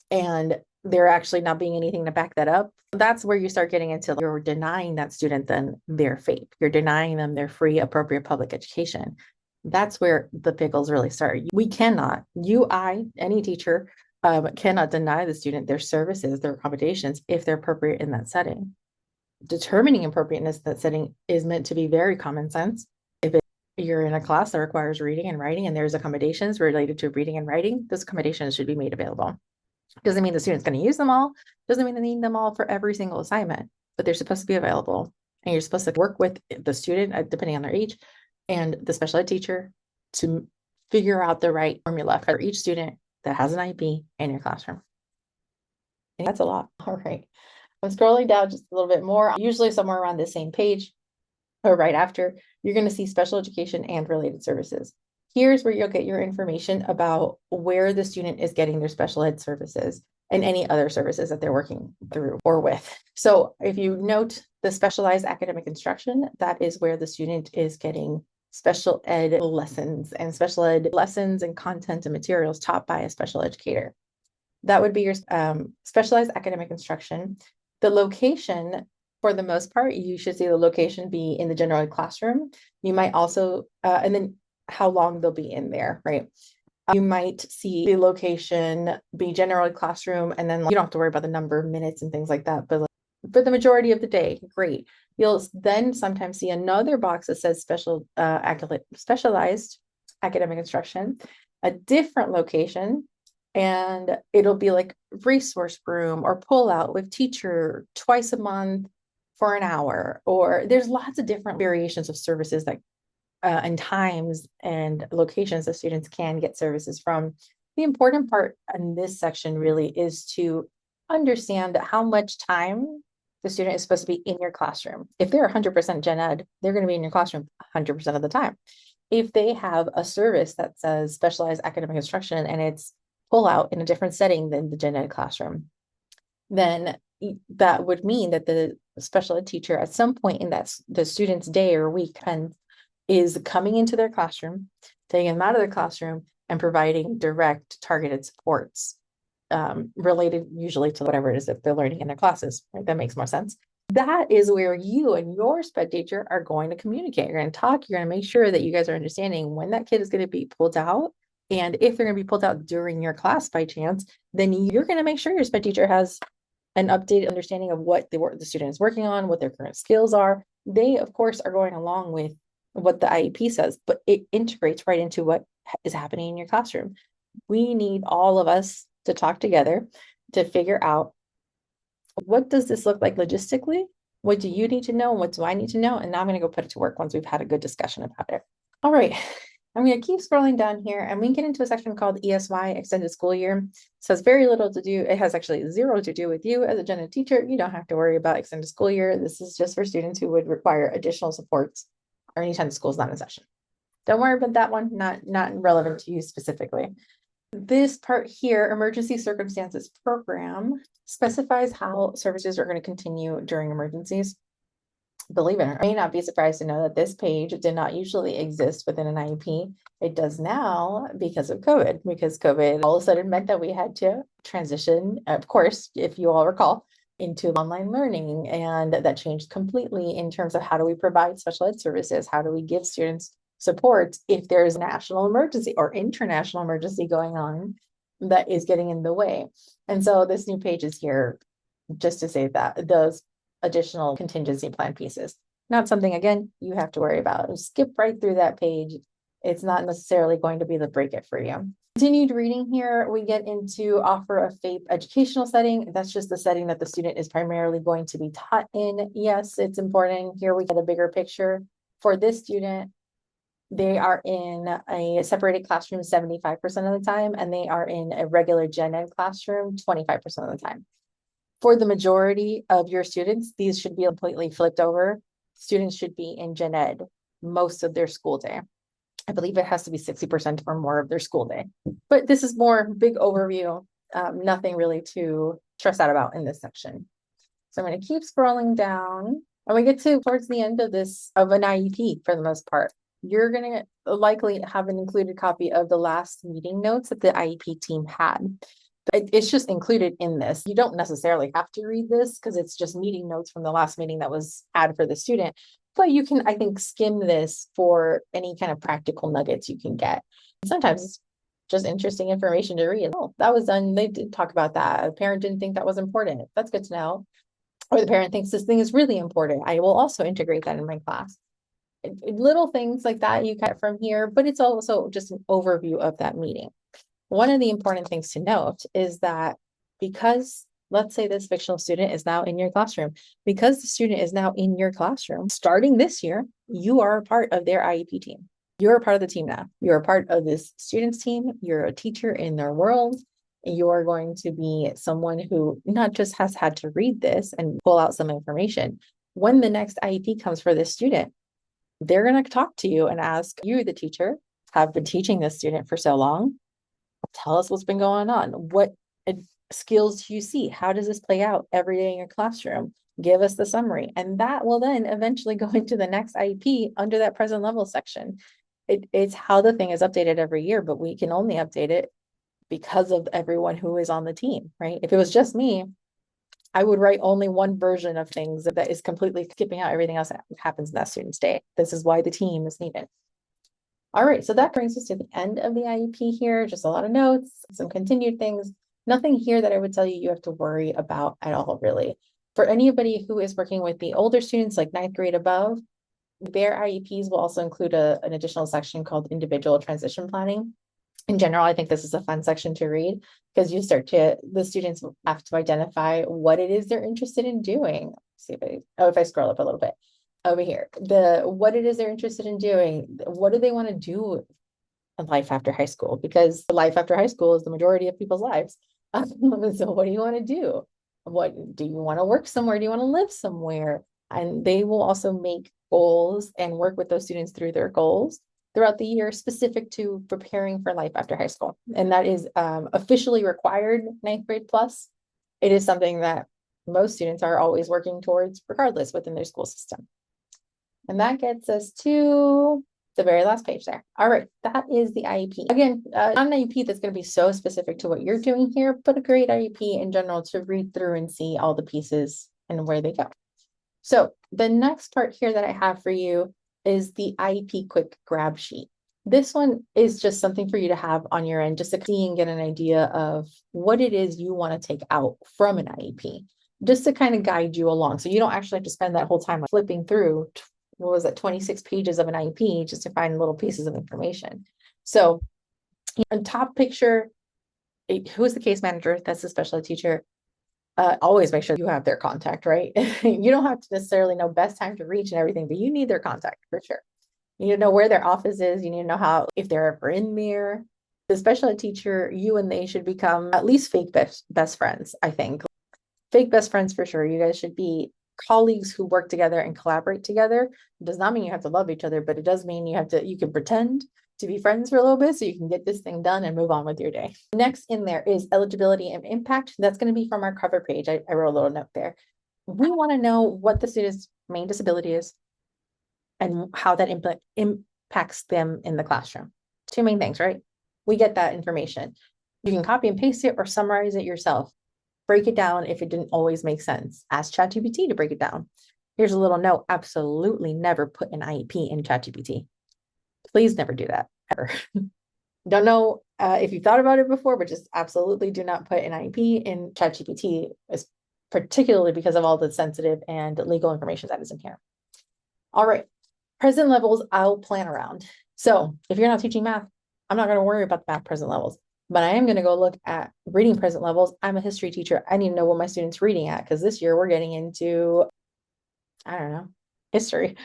Speaker 2: and there actually not being anything to back that up, that's where you start getting into, you're denying that student then their FAPE. You're denying them their free appropriate public education. That's where the pickles really start. We cannot, any teacher cannot deny the student their services, their accommodations, if they're appropriate in that setting. Determining appropriateness in that setting is meant to be very common sense. If you're in a class that requires reading and writing and there's accommodations related to reading and writing, those accommodations should be made available. Doesn't mean the student's going to use them all. Doesn't mean they need them all for every single assignment, but they're supposed to be available. And you're supposed to work with the student, depending on their age, and the special ed teacher to figure out the right formula for each student that has an IEP in your classroom. And that's a lot. All right. I'm scrolling down just a little bit more, usually somewhere around the same page or right after, you're going to see special education and related services. Here's where you'll get your information about where the student is getting their special ed services and any other services that they're working through or with. So if you note the specialized academic instruction, that is where the student is getting special ed lessons and special ed lessons and content and materials taught by a special educator. That would be your specialized academic instruction. The location, for the most part, you should see the location be in the general ed classroom. You might also, and then how long they'll be in there, right? You might see the location be general ed classroom, and then you don't have to worry about the number of minutes and things like that. But like, for the majority of the day, great. You'll then sometimes see another box that says specialized academic instruction, a different location. And it'll be like resource room or pull out with teacher twice a month for an hour, or there's lots of different variations of services that and times and locations that students can get services from. The important part in this section really is to understand how much time the student is supposed to be in your classroom. If they're 100% gen ed, they're going to be in your classroom 100% of the time. If they have a service that says specialized academic instruction and it's pull out in a different setting than the gen ed classroom, then that would mean that the special ed teacher at some point in that the student's day or week is coming into their classroom, taking them out of their classroom and providing direct targeted supports related usually to whatever it is that they're learning in their classes, right? That makes more sense. That is where you and your sped teacher are going to communicate. You're going to talk, you're going to make sure that you guys are understanding when that kid is going to be pulled out. And if they're going to be pulled out during your class by chance, then you're going to make sure your sped teacher has an updated understanding of what the student is working on, what their current skills are. They, of course, are going along with what the IEP says, but it integrates right into what is happening in your classroom. We need all of us to talk together to figure out, what does this look like logistically? What do you need to know? What do I need to know? And now I'm going to go put it to work once we've had a good discussion about it. All right. I'm going to keep scrolling down here and we get into a section called ESY, Extended School Year. So it's very little to do. It has actually zero to do with you as a gen ed teacher. You don't have to worry about extended school year. This is just for students who would require additional supports or anytime the school's not in session. Don't worry about that one, not relevant to you specifically. This part here, Emergency Circumstances Program, specifies how services are going to continue during emergencies. Believe it or not, you may not be surprised to know that this page did not usually exist within an IEP. It does now because of COVID, because COVID all of a sudden meant that we had to transition, of course, if you all recall, into online learning. And that changed completely in terms of how do we provide special ed services? How do we give students support if there's a national emergency or international emergency going on that is getting in the way? And so this new page is here just to say that those additional contingency plan pieces, not something, again, you have to worry about. Skip right through that page. It's not necessarily going to be the break it for you. Continued reading here, we get into offer a FAPE educational setting. That's just the setting that the student is primarily going to be taught in. Yes, it's important. Here we get a bigger picture. For this student, they are in a separated classroom 75% of the time, and they are in a regular gen ed classroom 25% of the time. For the majority of your students, these should be completely flipped over. Students should be in gen ed most of their school day. I believe it has to be 60% or more of their school day. But this is more big overview, nothing really to stress out about in this section. So I'm going to keep scrolling down and we get to towards the end of this, of an IEP for the most part. You're going to likely have an included copy of the last meeting notes that the IEP team had. It's just included in this. You don't necessarily have to read this because it's just meeting notes from the last meeting that was had for the student. But you can, I think, skim this for any kind of practical nuggets you can get. Sometimes just interesting information to read. Oh, that was done. They did talk about that. A parent didn't think that was important. That's good to know. Or the parent thinks this thing is really important. I will also integrate that in my class. Little things like that you get from here, but it's also just an overview of that meeting. One of the important things to note is that because let's say this fictional student is now in your classroom, because the student is now in your classroom, starting this year, you are a part of their IEP team. You're a part of the team now. You're a part of this student's team. You're a teacher in their world. You're going to be someone who not just has had to read this and pull out some information. When the next IEP comes for this student, they're going to talk to you and ask you, the teacher, have been teaching this student for so long. Tell us what's been going on. What skills do you see? How does this play out every day in your classroom? Give us the summary. And that will then eventually go into the next IEP under that present level section. It's how the thing is updated every year, but we can only update it because of everyone who is on the team, right? If it was just me, I would write only one version of things that is completely skipping out everything else that happens in that student's day. This is why the team is needed. All right, so that brings us to the end of the IEP here. Just a lot of notes, some continued things. Nothing here that I would tell you you have to worry about at all, really. For anybody who is working with the older students, like ninth grade above, their IEPs will also include an additional section called individual transition planning. In general, I think this is a fun section to read because the students have to identify what it is they're interested in doing. Let's see if I scroll up a little bit over here, what it is they're interested in doing, what do they want to do in life after high school? Because life after high school is the majority of people's lives. So what do you want to do? What do you want to work somewhere? Do you want to live somewhere? And they will also make goals and work with those students through their goals throughout the year specific to preparing for life after high school. And that is officially required ninth grade plus. It is something that most students are always working towards regardless within their school system. And that gets us to the very last page there. All right, that is the IEP. Again, not an IEP that's going to be so specific to what you're doing here, but a great IEP in general to read through and see all the pieces and where they go. So the next part here that I have for you is the IEP quick grab sheet. This one is just something for you to have on your end, just to see and get an idea of what it is you want to take out from an IEP, just to kind of guide you along. So you don't actually have to spend that whole time flipping through, what was it, 26 pages of an IEP just to find little pieces of information. So on top picture, who's the case manager? That's the special ed teacher. Always make sure you have their contact, right? You don't have to necessarily know best time to reach and everything, but you need their contact for sure. You need to know where their office is. You need to know if they're ever in there. The special ed teacher, you and they should become at least fake best friends, I think. Fake best friends for sure. You guys should be colleagues who work together and collaborate together. It does not mean you have to love each other, but it does mean you can pretend to be friends for a little bit so you can get this thing done and move on with your day. Next in there is eligibility and impact. That's going to be from our cover page. I wrote a little note there. We want to know what the student's main disability is and how that impacts them in the classroom. Two main things, right? We get that information. You can copy and paste it or summarize it yourself. Break it down if it didn't always make sense. Ask ChatGPT to break it down. Here's a little note. Absolutely never put an IEP in ChatGPT. Please never do that, ever. Don't know if you've thought about it before, but just absolutely do not put an IEP in ChatGPT, particularly because of all the sensitive and legal information that is in here. All right, present levels, I'll plan around. So if you're not teaching math, I'm not going to worry about the math present levels, but I am going to go look at reading present levels. I'm a history teacher. I need to know what my students reading at because this year we're getting into, I don't know, history.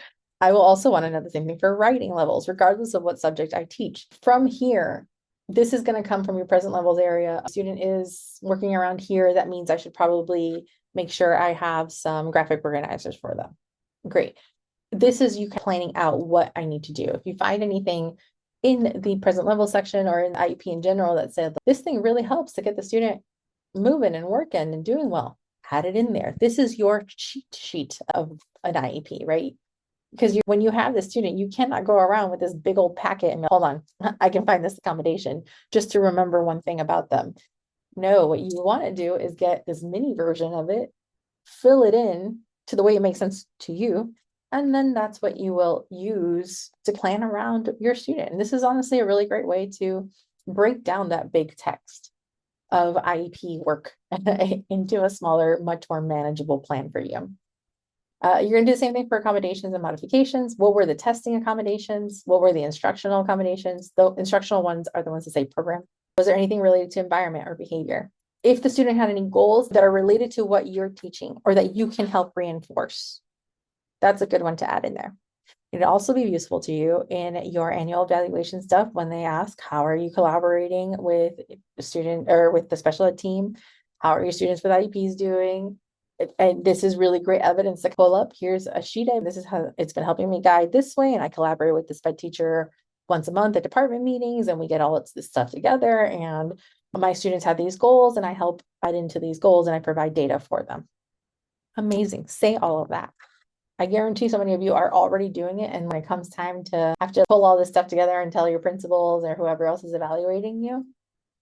Speaker 2: I will also want to know the same thing for writing levels, regardless of what subject I teach. From here, this is going to come from your present levels area. A student is working around here. That means I should probably make sure I have some graphic organizers for them. Great. This is you planning out what I need to do. If you find anything in the present level section or in IEP in general that said, this thing really helps to get the student moving and working and doing well, add it in there. This is your cheat sheet of an IEP, right? Because when you have the student, you cannot go around with this big old packet and hold on, I can find this accommodation just to remember one thing about them. No, what you want to do is get this mini version of it, fill it in to the way it makes sense to you, and then that's what you will use to plan around your student. And this is honestly a really great way to break down that big text of IEP work into a smaller, much more manageable plan for you. You're going to do the same thing for accommodations and modifications. What were the testing accommodations? What were the instructional accommodations? The instructional ones are the ones that say program. Was there anything related to environment or behavior? If the student had any goals that are related to what you're teaching or that you can help reinforce, that's a good one to add in there. It'd also be useful to you in your annual evaluation stuff when they ask, how are you collaborating with the student or with the special ed team? How are your students with IEPs doing? And this is really great evidence to pull up. Here's a sheet. This is how it's been helping me guide this way. And I collaborate with the SPED teacher once a month at department meetings, and we get all of this stuff together. And my students have these goals, and I help add into these goals, and I provide data for them. Amazing. Say all of that. I guarantee so many of you are already doing it. And when it comes time to have to pull all this stuff together and tell your principals or whoever else is evaluating you,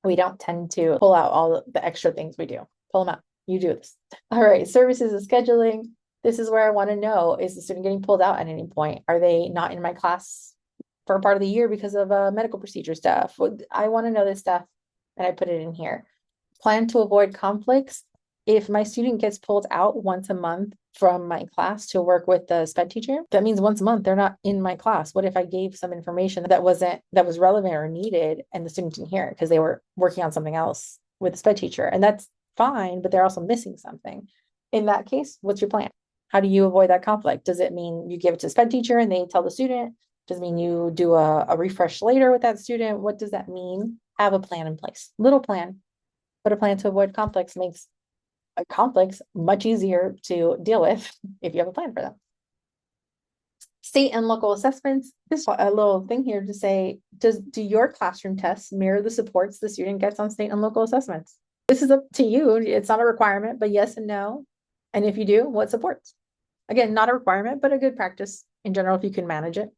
Speaker 2: we don't tend to pull out all the extra things we do. Pull them out. You do this. All right. Services and scheduling. This is where I want to know, is the student getting pulled out at any point? Are they not in my class for a part of the year because of medical procedure stuff? I want to know this stuff, and I put it in here. Plan to avoid conflicts. If my student gets pulled out once a month from my class to work with the SPED teacher, that means once a month they're not in my class. What if I gave some information that was relevant or needed and the student didn't hear it because they were working on something else with the SPED teacher? And that's fine, but they're also missing something. In that case, what's your plan? How do you avoid that conflict? Does it mean you give it to the SPED teacher and they tell the student? Does it mean you do a refresh later with that student? What does that mean? Have a plan in place. Little plan, but a plan to avoid conflicts makes conflicts much easier to deal with if you have a plan for them. State and local assessments. This is a little thing here to say, do your classroom tests mirror the supports the student gets on state and local assessments? This is up to you. It's not a requirement, but yes and no. And if you do, what supports? Again, not a requirement, but a good practice in general if you can manage it.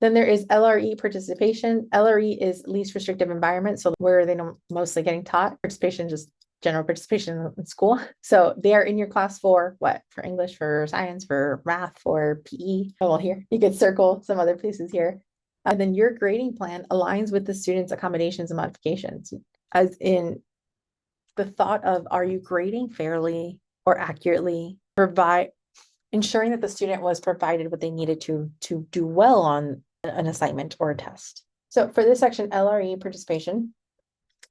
Speaker 2: Then there is LRE participation. LRE is least restrictive environment. So where are they mostly getting taught? Participation, just general participation in school. So they are in your class for what? For English, for science, for math, for PE. Oh, well, here you could circle some other places here. And then your grading plan aligns with the students' accommodations and modifications. As in the thought of, are you grading fairly or accurately? Ensuring that the student was provided what they needed to do well on an assignment or a test. So for this section, LRE participation,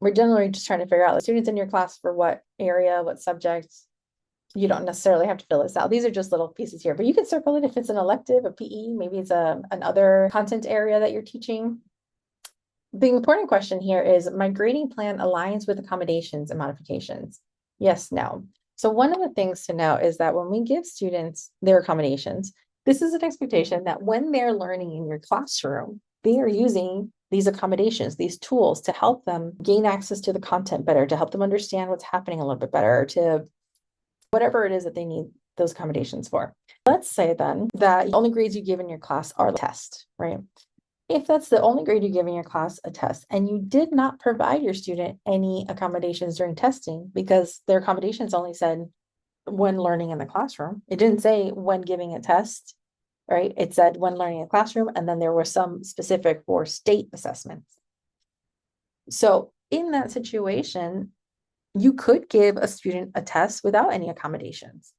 Speaker 2: we're generally just trying to figure out the students in your class for what area, what subjects. You don't necessarily have to fill this out. These are just little pieces here, but you can circle it if it's an elective, a PE, maybe it's another content area that you're teaching. The important question here is, my grading plan aligns with accommodations and modifications? Yes, no. So one of the things to know is that when we give students their accommodations, this is an expectation that when they're learning in your classroom, they are using these accommodations, these tools to help them gain access to the content better, to help them understand what's happening a little bit better, to whatever it is that they need those accommodations for. Let's say then that the only grades you give in your class are the test, right? If that's the only grade you give in your class, a test, and you did not provide your student any accommodations during testing because their accommodations only said when learning in the classroom, it didn't say when giving a test, right? It said when learning in the classroom, and then there were some specific for state assessments. So in that situation, you could give a student a test without any accommodations.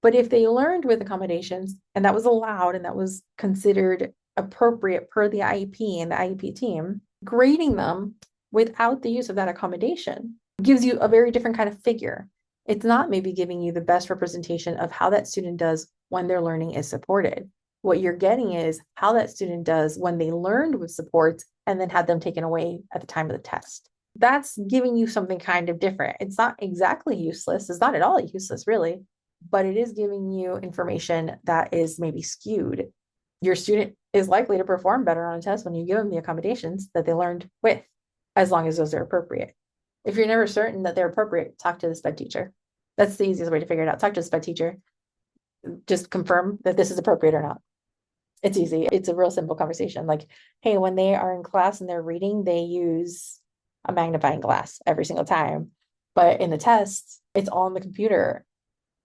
Speaker 2: But if they learned with accommodations and that was allowed and that was considered appropriate per the IEP and the IEP team, grading them without the use of that accommodation gives you a very different kind of figure. It's not maybe giving you the best representation of how that student does when their learning is supported. What you're getting is how that student does when they learned with supports and then had them taken away at the time of the test. That's giving you something kind of different. It's not exactly useless. It's not at all useless, really, but it is giving you information that is maybe skewed. Your student is likely to perform better on a test when you give them the accommodations that they learned with, as long as those are appropriate. If you're never certain that they're appropriate, talk to the SPED teacher. That's the easiest way to figure it out. Talk to the SPED teacher. Just confirm that this is appropriate or not. It's easy. It's a real simple conversation. Like, hey, when they are in class and they're reading, they use a magnifying glass every single time. But in the tests, it's all on the computer.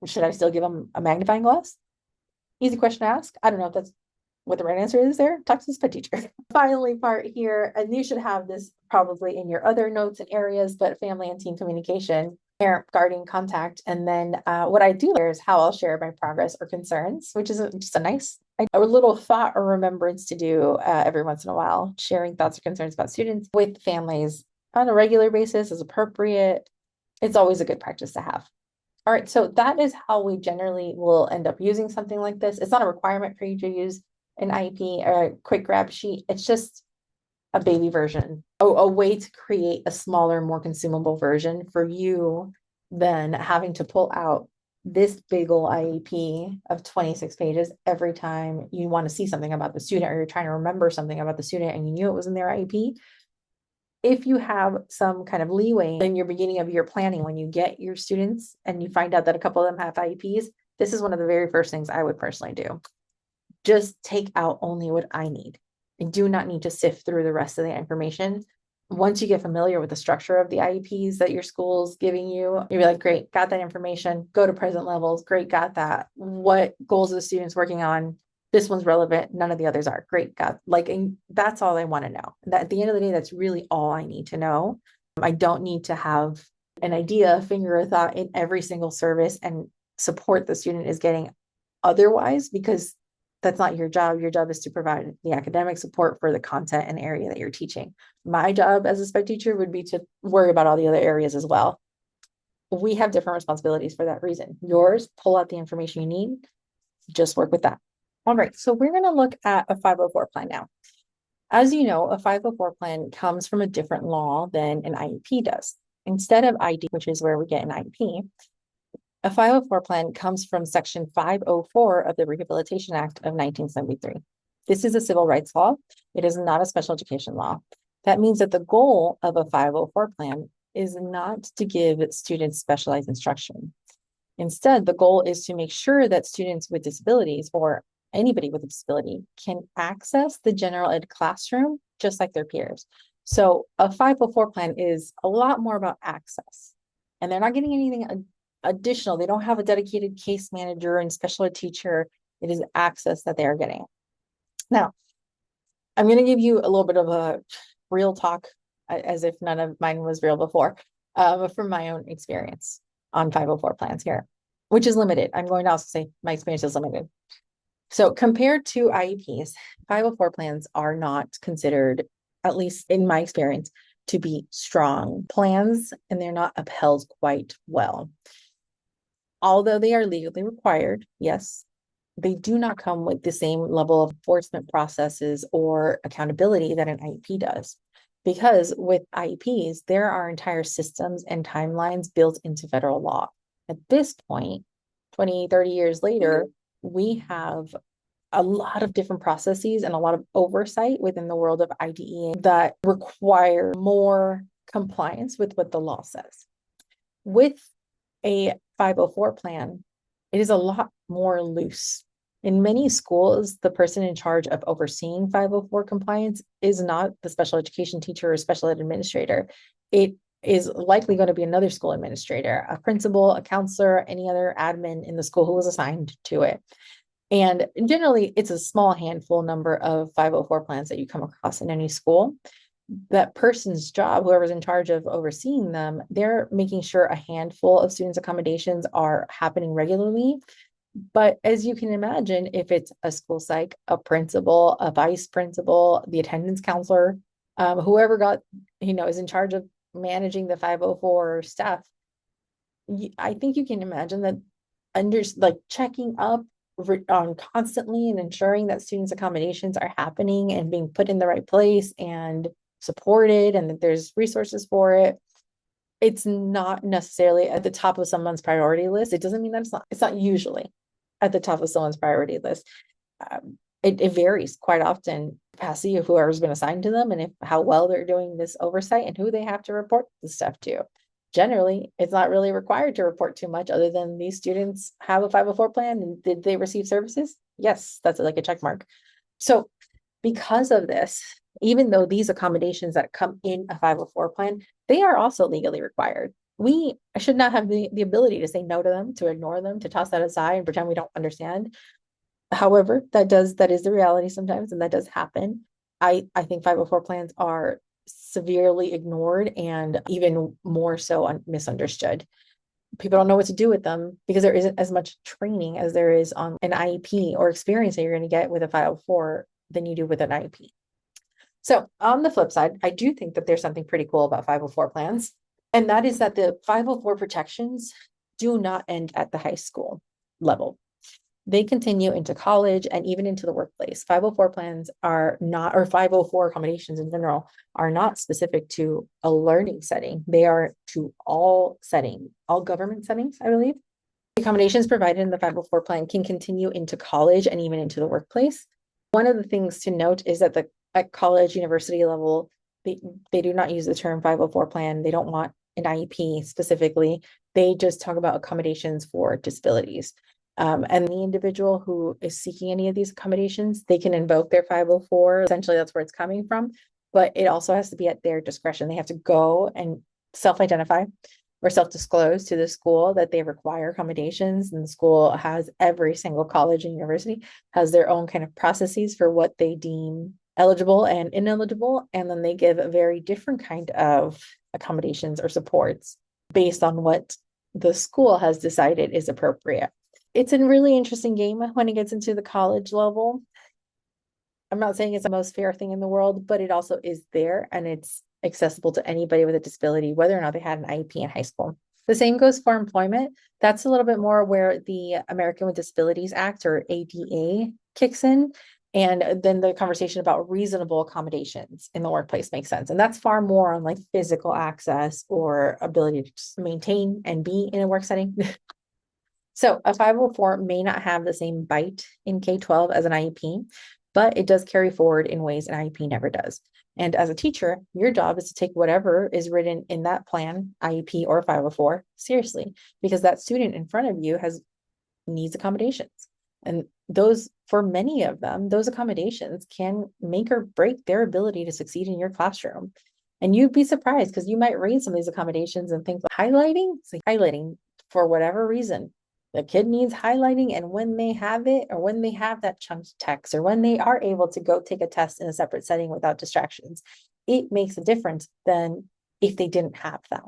Speaker 2: Should I still give them a magnifying glass? Easy question to ask. I don't know if that's what the right answer is there, talk to the sped teacher. Finally part here, and you should have this probably in your other notes and areas, but family and team communication, parent guardian contact. And then what I do there is how I'll share my progress or concerns, which is just a nice, a little thought or remembrance to do every once in a while, sharing thoughts or concerns about students with families on a regular basis is appropriate. It's always a good practice to have. All right, so that is how we generally will end up using something like this. It's not a requirement for you to use an IEP or a quick grab sheet. It's just a baby version, a way to create a smaller, more consumable version for you than having to pull out this big ol' IEP of 26 pages every time you want to see something about the student or you're trying to remember something about the student and you knew it was in their IEP. If you have some kind of leeway in your beginning of your planning, when you get your students and you find out that a couple of them have IEPs, this is one of the very first things I would personally do. Just take out only what I need. I do not need to sift through the rest of the information. Once you get familiar with the structure of the IEPs that your school's giving you, you'll be like, great, got that information, go to present levels, great, got that. What goals are the students working on? This one's relevant, none of the others are. Great, got, like, and that's all I want to know. That at the end of the day, that's really all I need to know. I don't need to have an idea, finger a thought in every single service and support the student is getting otherwise, because that's not your job. Your job is to provide the academic support for the content and area that you're teaching. My job as a sped teacher would be to worry about all the other areas as well. We have different responsibilities for that reason. Yours, pull out the information you need, just work with that. All right, so we're going to look at a 504 plan now. As you know, a 504 plan comes from a different law than an IEP does. Instead of ID, which is where we get an IEP, a 504 plan comes from Section 504 of the Rehabilitation Act of 1973. This is a civil rights law. It is not a special education law. That means that the goal of a 504 plan is not to give students specialized instruction. Instead, the goal is to make sure that students with disabilities or anybody with a disability can access the general ed classroom just like their peers. So a 504 plan is a lot more about access, and they're not getting anything additional. They don't have a dedicated case manager and special ed teacher. It is access that they are getting. Now, I'm going to give you a little bit of a real talk, as if none of mine was real before, from my own experience on 504 plans here, which is limited. I'm going to also say my experience is limited. So compared to IEPs, 504 plans are not considered, at least in my experience, to be strong plans, and they're not upheld quite well. Although they are legally required, yes, they do not come with the same level of enforcement processes or accountability that an IEP does. Because with IEPs, there are entire systems and timelines built into federal law. At this point, 20, 30 years later, we have a lot of different processes and a lot of oversight within the world of IDEA that require more compliance with what the law says. With a 504 plan, it is a lot more loose. In many schools, the person in charge of overseeing 504 compliance is not the special education teacher or special ed administrator. It is likely going to be another school administrator, a principal, a counselor, any other admin in the school who was assigned to it. And generally, it's a small handful number of 504 plans that you come across in any school. That person's job, whoever's in charge of overseeing them, they're making sure a handful of students' accommodations are happening regularly. But as you can imagine, if it's a school psych, a principal, a vice principal, the attendance counselor, whoever got, is in charge of managing the 504 staff, I think you can imagine that checking up on constantly and ensuring that students' accommodations are happening and being put in the right place and supported and that there's resources for it. It's not necessarily at the top of someone's priority list. It doesn't mean that it's not usually at the top of someone's priority list. It varies quite often, capacity of whoever's been assigned to them and how well they're doing this oversight and who they have to report the stuff to. Generally, it's not really required to report too much other than these students have a 504 plan and did they receive services? Yes, that's like a check mark. So because of this, even though these accommodations that come in a 504 plan, they are also legally required. We should not have the ability to say no to them, to ignore them, to toss that aside and pretend we don't understand. However, that is the reality sometimes, and that does happen. I think 504 plans are severely ignored and even more so misunderstood. People don't know what to do with them because there isn't as much training as there is on an IEP or experience that you're going to get with a 504 than you do with an IEP. So on the flip side, I do think that there's something pretty cool about 504 plans, and that is that the 504 protections do not end at the high school level. They continue into college and even into the workplace. 504 plans are not, or 504 accommodations in general, are not specific to a learning setting. They are to all settings, all government settings, I believe. The accommodations provided in the 504 plan can continue into college and even into the workplace. One of the things to note is that at college, university level, they do not use the term 504 plan. They don't want an IEP specifically. They just talk about accommodations for disabilities. And the individual who is seeking any of these accommodations, they can invoke their 504. Essentially, that's where it's coming from. But it also has to be at their discretion. They have to go and self-identify or self-disclose to the school that they require accommodations. And the school has, every single college and university has their own kind of processes for what they deem eligible and ineligible. And then they give a very different kind of accommodations or supports based on what the school has decided is appropriate. It's a really interesting game when it gets into the college level. I'm not saying it's the most fair thing in the world, but it also is there and it's accessible to anybody with a disability, whether or not they had an IEP in high school. The same goes for employment. That's a little bit more where the American with Disabilities Act, or ADA, kicks in. And then the conversation about reasonable accommodations in the workplace makes sense. And that's far more on like physical access or ability to just maintain and be in a work setting. So a 504 may not have the same bite in K-12 as an IEP, but it does carry forward in ways an IEP never does. And as a teacher, your job is to take whatever is written in that plan, IEP or 504, seriously, because that student in front of you needs accommodations. And those, for many of them, those accommodations can make or break their ability to succeed in your classroom. And you'd be surprised because you might read some of these accommodations and think highlighting, it's like highlighting for whatever reason. The kid needs highlighting, and when they have it, or when they have that chunked text, or when they are able to go take a test in a separate setting without distractions, it makes a difference than if they didn't have that.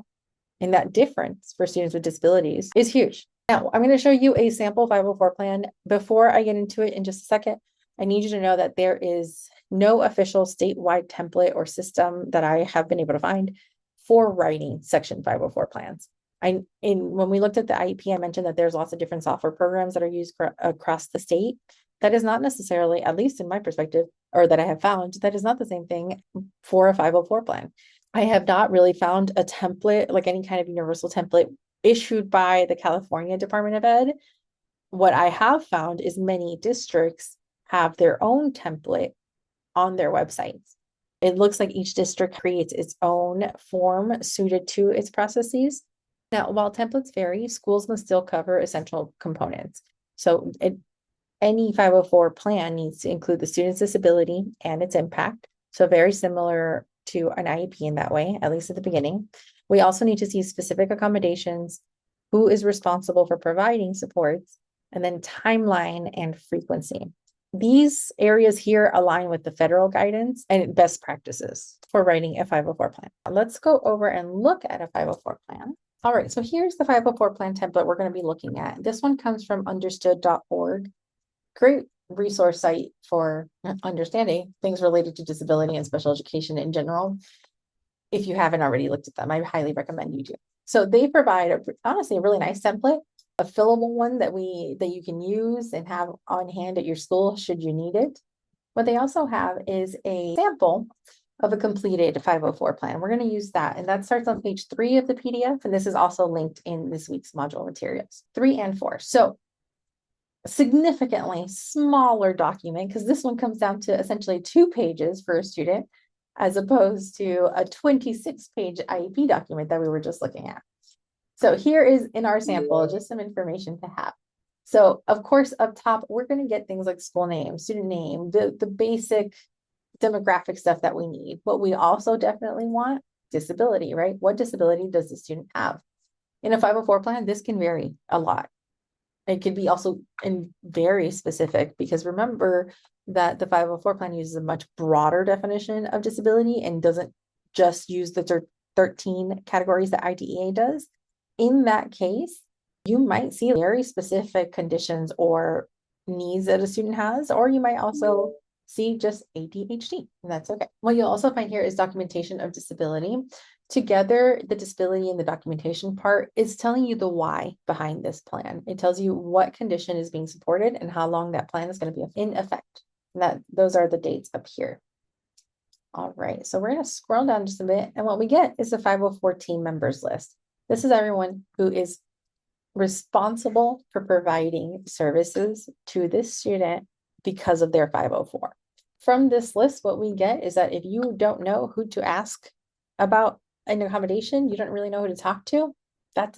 Speaker 2: And that difference for students with disabilities is huge. Now, I'm going to show you a sample 504 plan. Before I get into it in just a second, I need you to know that there is no official statewide template or system that I have been able to find for writing Section 504 plans. When we looked at the IEP, I mentioned that there's lots of different software programs that are used across the state. That is not necessarily, at least in my perspective, or that I have found, that is not the same thing for a 504 plan. I have not really found a template, like any kind of universal template issued by the California Department of Ed. What I have found is many districts have their own template on their websites. It looks like each district creates its own form suited to its processes. Now, while templates vary, schools must still cover essential components. So any 504 plan needs to include the student's disability and its impact. So very similar to an IEP in that way, at least at the beginning. We also need to see specific accommodations, who is responsible for providing supports, and then timeline and frequency. These areas here align with the federal guidance and best practices for writing a 504 plan. Let's go over and look at a 504 plan. All right, so here's the 504 plan template we're going to be looking at. This one comes from understood.org. Great resource site for understanding things related to disability and special education in general. If you haven't already looked at them, I highly recommend you do. So they provide honestly a really nice template, a fillable one that you can use and have on hand at your school should you need it. What they also have is a sample of a completed 504 plan. We're going to use that, and that starts on page 3 of the PDF, and this is also linked in this week's module materials, 3 and 4. So significantly smaller document, because this one comes down to essentially 2 pages for a student, as opposed to a 26-page IEP document that we were just looking at. So here is in our sample, just some information to have. So of course, up top, we're going to get things like school name, student name, the basic demographic stuff that we need. What we also definitely want, disability, right? What disability does the student have? In a 504 plan, this can vary a lot. It could be also in very specific, because remember that the 504 plan uses a much broader definition of disability and doesn't just use the 13 categories that IDEA does. In that case, you might see very specific conditions or needs that a student has, or you might also see just ADHD, and that's okay. What you'll also find here is documentation of disability. Together, the disability and the documentation part is telling you the why behind this plan. It tells you what condition is being supported and how long that plan is going to be in effect. And those are the dates up here. All right, so we're going to scroll down just a bit, and what we get is the 504 team members list. This is everyone who is responsible for providing services to this student because of their 504. From this list, what we get is that if you don't know who to ask about an accommodation, you don't really know who to talk to,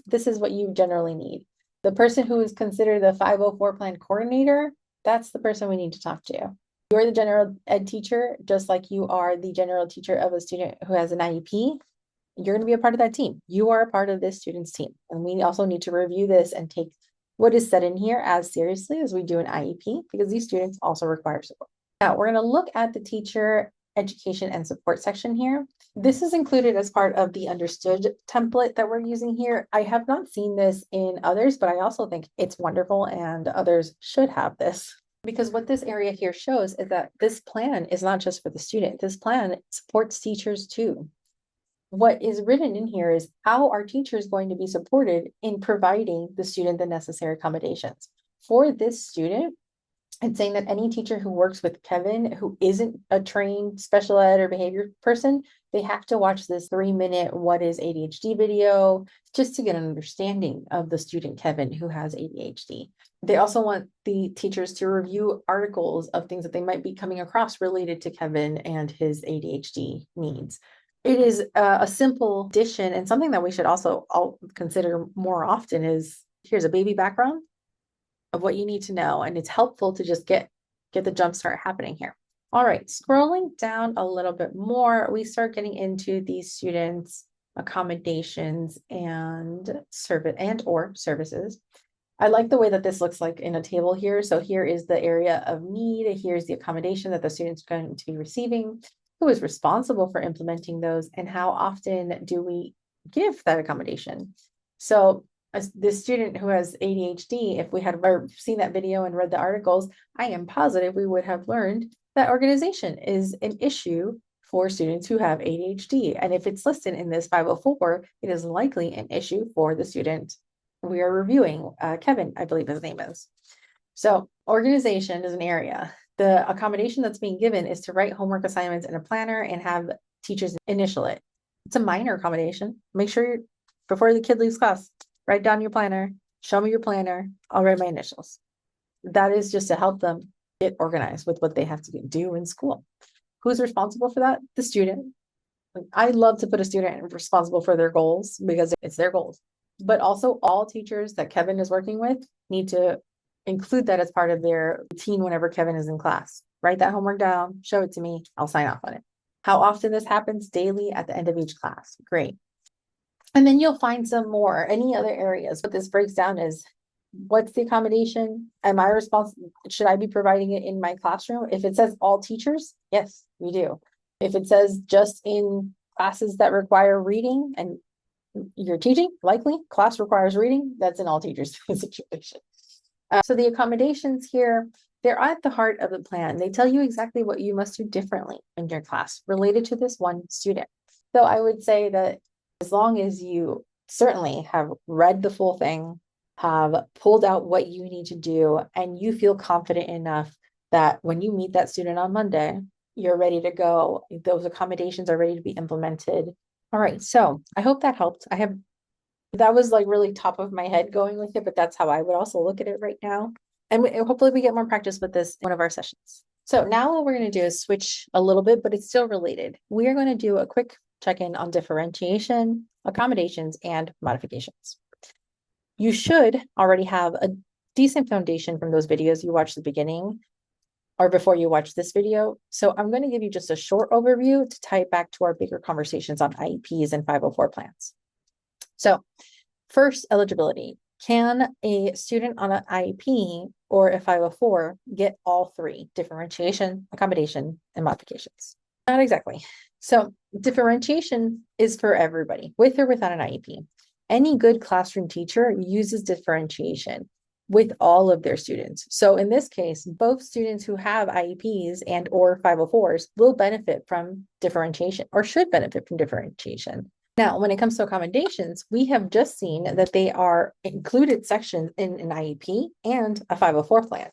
Speaker 2: this is what you generally need. The person who is considered the 504 plan coordinator, that's the person we need to talk to. You're the general ed teacher, just like you are the general teacher of a student who has an IEP. You're going to be a part of that team. You are a part of this student's team. And we also need to review this and take what is said in here as seriously as we do an IEP, because these students also require support. Now, we're going to look at the teacher education and support section here. This is included as part of the understood template that we're using here. I have not seen this in others, but I also think it's wonderful and others should have this, because what this area here shows is that this plan is not just for the student. This plan supports teachers too. What is written in here is how are teachers going to be supported in providing the student the necessary accommodations. For this student, it's saying that any teacher who works with Kevin, who isn't a trained special ed or behavior person, they have to watch this 3-minute what is ADHD video just to get an understanding of the student Kevin who has ADHD. They also want the teachers to review articles of things that they might be coming across related to Kevin and his ADHD needs. It is a simple addition, and something that we should also all consider more often is here's a baby background of what you need to know, and it's helpful to just get the jump start happening here. All right, scrolling down a little bit more, we start getting into these students' accommodations and services. I like the way that this looks like in a table here. So here is the area of need. Here's the accommodation that the student's going to be receiving, who is responsible for implementing those, and how often do we give that accommodation. So as this student who has ADHD, if we had seen that video and read the articles, I am positive we would have learned that organization is an issue for students who have ADHD. And if it's listed in this 504, it is likely an issue for the student we are reviewing, Kevin, I believe his name is. So organization is an area. The accommodation that's being given is to write homework assignments in a planner and have teachers initial it. It's a minor accommodation. Make sure before the kid leaves class, write down your planner, show me your planner, I'll write my initials. That is just to help them get organized with what they have to do in school. Who's responsible for that? The student. I love to put a student responsible for their goals because it's their goals. But also all teachers that Kevin is working with need to include that as part of their routine whenever Kevin is in class. Write that homework down, show it to me, I'll sign off on it. How often this happens? Daily at the end of each class. Great. And then you'll find some more, any other areas. What this breaks down is, what's the accommodation? Am I responsible? Should I be providing it in my classroom? If it says all teachers, yes, we do. If it says just in classes that require reading and you're teaching, likely class requires reading, that's an all teachers situation. So the accommodations here, they're at the heart of the plan. They tell you exactly what you must do differently in your class related to this one student. So I would say that as long as you certainly have read the full thing, have pulled out what you need to do, and you feel confident enough that when you meet that student on Monday, you're ready to go. Those accommodations are ready to be implemented. All right, so I hope that helped. That was like really top of my head going with it, but that's how I would also look at it right now. And hopefully we get more practice with this in one of our sessions. So now what we're going to do is switch a little bit, but it's still related. We are going to do a quick check-in on differentiation, accommodations, and modifications. You should already have a decent foundation from those videos you watched at the beginning or before you watch this video. So I'm going to give you just a short overview to tie it back to our bigger conversations on IEPs and 504 plans. So first, eligibility. Can a student on an IEP or a 504 get all three: differentiation, accommodation, and modifications? Not exactly. So differentiation is for everybody, with or without an IEP. Any good classroom teacher uses differentiation with all of their students. So in this case, both students who have IEPs and or 504s will benefit from differentiation, or should benefit from differentiation. Now, when it comes to accommodations, we have just seen that they are included sections in an IEP and a 504 plan.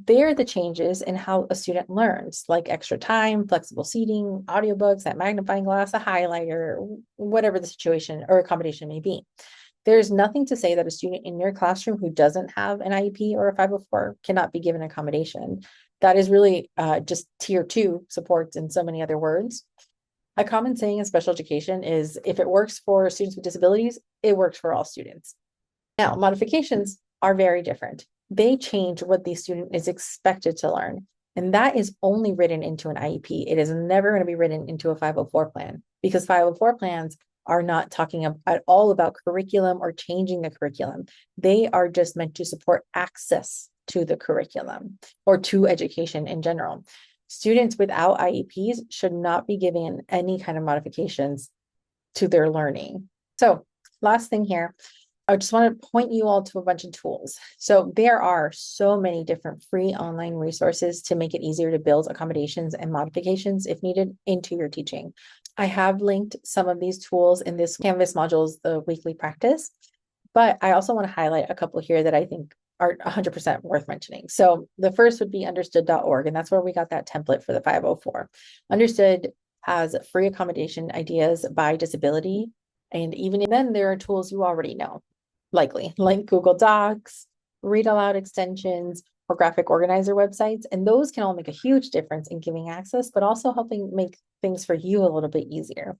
Speaker 2: They're the changes in how a student learns, like extra time, flexible seating, audiobooks, that magnifying glass, a highlighter, whatever the situation or accommodation may be. There's nothing to say that a student in your classroom who doesn't have an IEP or a 504 cannot be given accommodation. That is really just tier 2 supports in so many other words. A common saying in special education is, if it works for students with disabilities, it works for all students. Now, modifications are very different. They change what the student is expected to learn. And that is only written into an IEP. It is never going to be written into a 504 plan, because 504 plans are not talking at all about curriculum or changing the curriculum. They are just meant to support access to the curriculum or to education in general. Students without IEPs should not be given any kind of modifications to their learning. So last thing here, I just want to point you all to a bunch of tools. So there are so many different free online resources to make it easier to build accommodations and modifications if needed into your teaching. I have linked some of these tools in this Canvas modules, the weekly practice, but I also want to highlight a couple here that I think are 100% worth mentioning. So the first would be understood.org, and that's where we got that template for the 504. Understood has free accommodation ideas by disability. And even then, there are tools you already know, likely, like Google Docs, read aloud extensions, or graphic organizer websites. And those can all make a huge difference in giving access, but also helping make things for you a little bit easier.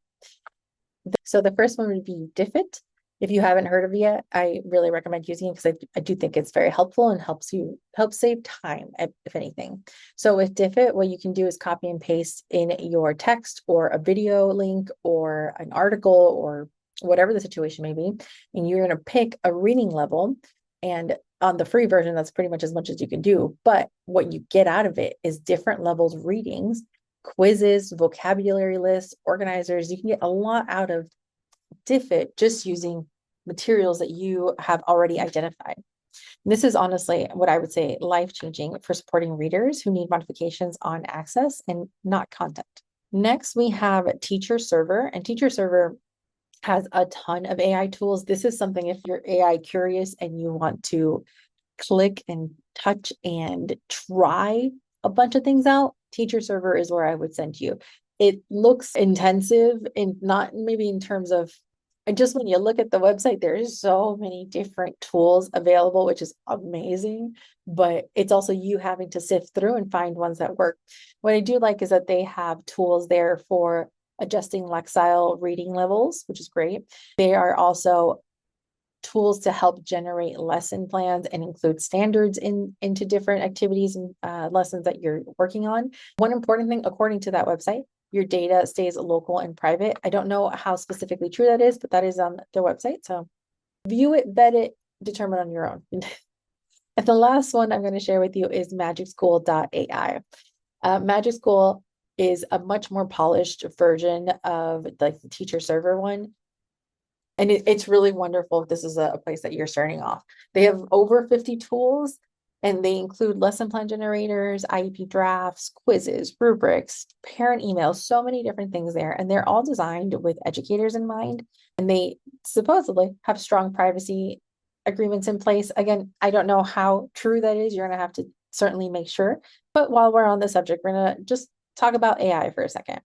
Speaker 2: So the first one would be Diffit. If you haven't heard of it yet, I really recommend using it because I do think it's very helpful and help save time, if anything. So with Diffit, what you can do is copy and paste in your text or a video link or an article or whatever the situation may be, and you're going to pick a reading level. And on the free version, that's pretty much as much as you can do. But what you get out of it is different levels of readings, quizzes, vocabulary lists, organizers. You can get a lot out of Diffit just using materials that you have already identified. This is honestly what I would say life-changing for supporting readers who need modifications on access and not content. Next, we have Teacher Server, and Teacher Server has a ton of AI tools. This is something if you're AI curious and you want to click and touch and try a bunch of things out, Teacher Server is where I would send you. It looks intensive and not maybe in terms of, and just when you look at the website, there's so many different tools available, which is amazing, but it's also you having to sift through and find ones that work. What I do like is that they have tools there for adjusting Lexile reading levels, which is great. They are also tools to help generate lesson plans and include standards into different activities and lessons that you're working on. One important thing, according to that website, your data stays local and private. I don't know how specifically true that is, but that is on their website. So view it, vet it, determine on your own. And the last one I'm going to share with you is magicschool.ai. Magic School is a much more polished version of like the Teacher Server one. And it's really wonderful if this is a place that you're starting off. They have over 50 tools, and they include lesson plan generators, IEP drafts, quizzes, rubrics, parent emails, so many different things there. And they're all designed with educators in mind. And they supposedly have strong privacy agreements in place. Again, I don't know how true that is. You're going to have to certainly make sure. But while we're on the subject, we're going to just talk about AI for a second.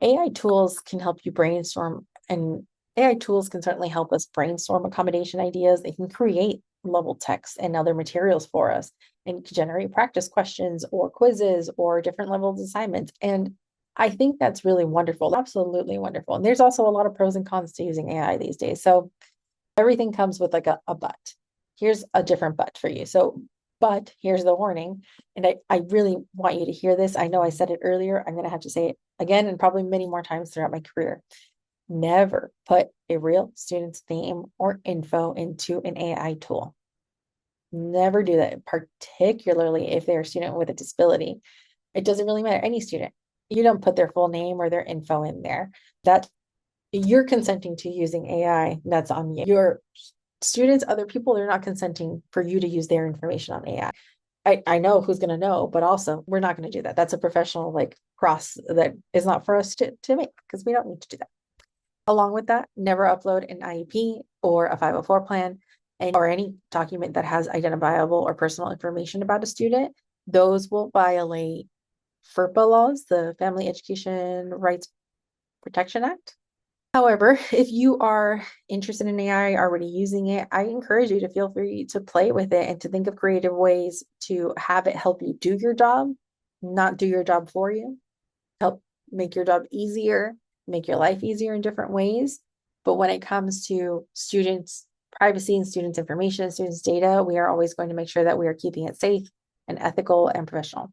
Speaker 2: AI tools can help you brainstorm, and AI tools can certainly help us brainstorm accommodation ideas. They can create level text and other materials for us and generate practice questions or quizzes or different levels of assignments. And I think that's really wonderful, absolutely wonderful. And there's also a lot of pros and cons to using AI these days. So everything comes with like a but. Here's a different but for you. So, but here's the warning. And I really want you to hear this. I know I said it earlier. I'm going to have to say it again and probably many more times throughout my career. Never put a real student's name or info into an AI tool. Never do that, particularly if they're a student with a disability. It doesn't really matter, any student. You don't put their full name or their info in there. That you're consenting to using AI, that's on you. Your students, other people, they're not consenting for you to use their information on AI. I know who's going to know, but also we're not going to do that. That's a professional like cross that is not for us to make because we don't need to do that. Along with that, never upload an IEP or a 504 plan or any document that has identifiable or personal information about a student. Those will violate FERPA laws, the Family Education Rights Protection Act. However, if you are interested in AI, already using it, I encourage you to feel free to play with it and to think of creative ways to have it help you do your job, not do your job for you, help make your job easier, make your life easier in different ways. But when it comes to students' privacy and students' information and students' data, we are always going to make sure that we are keeping it safe and ethical and professional.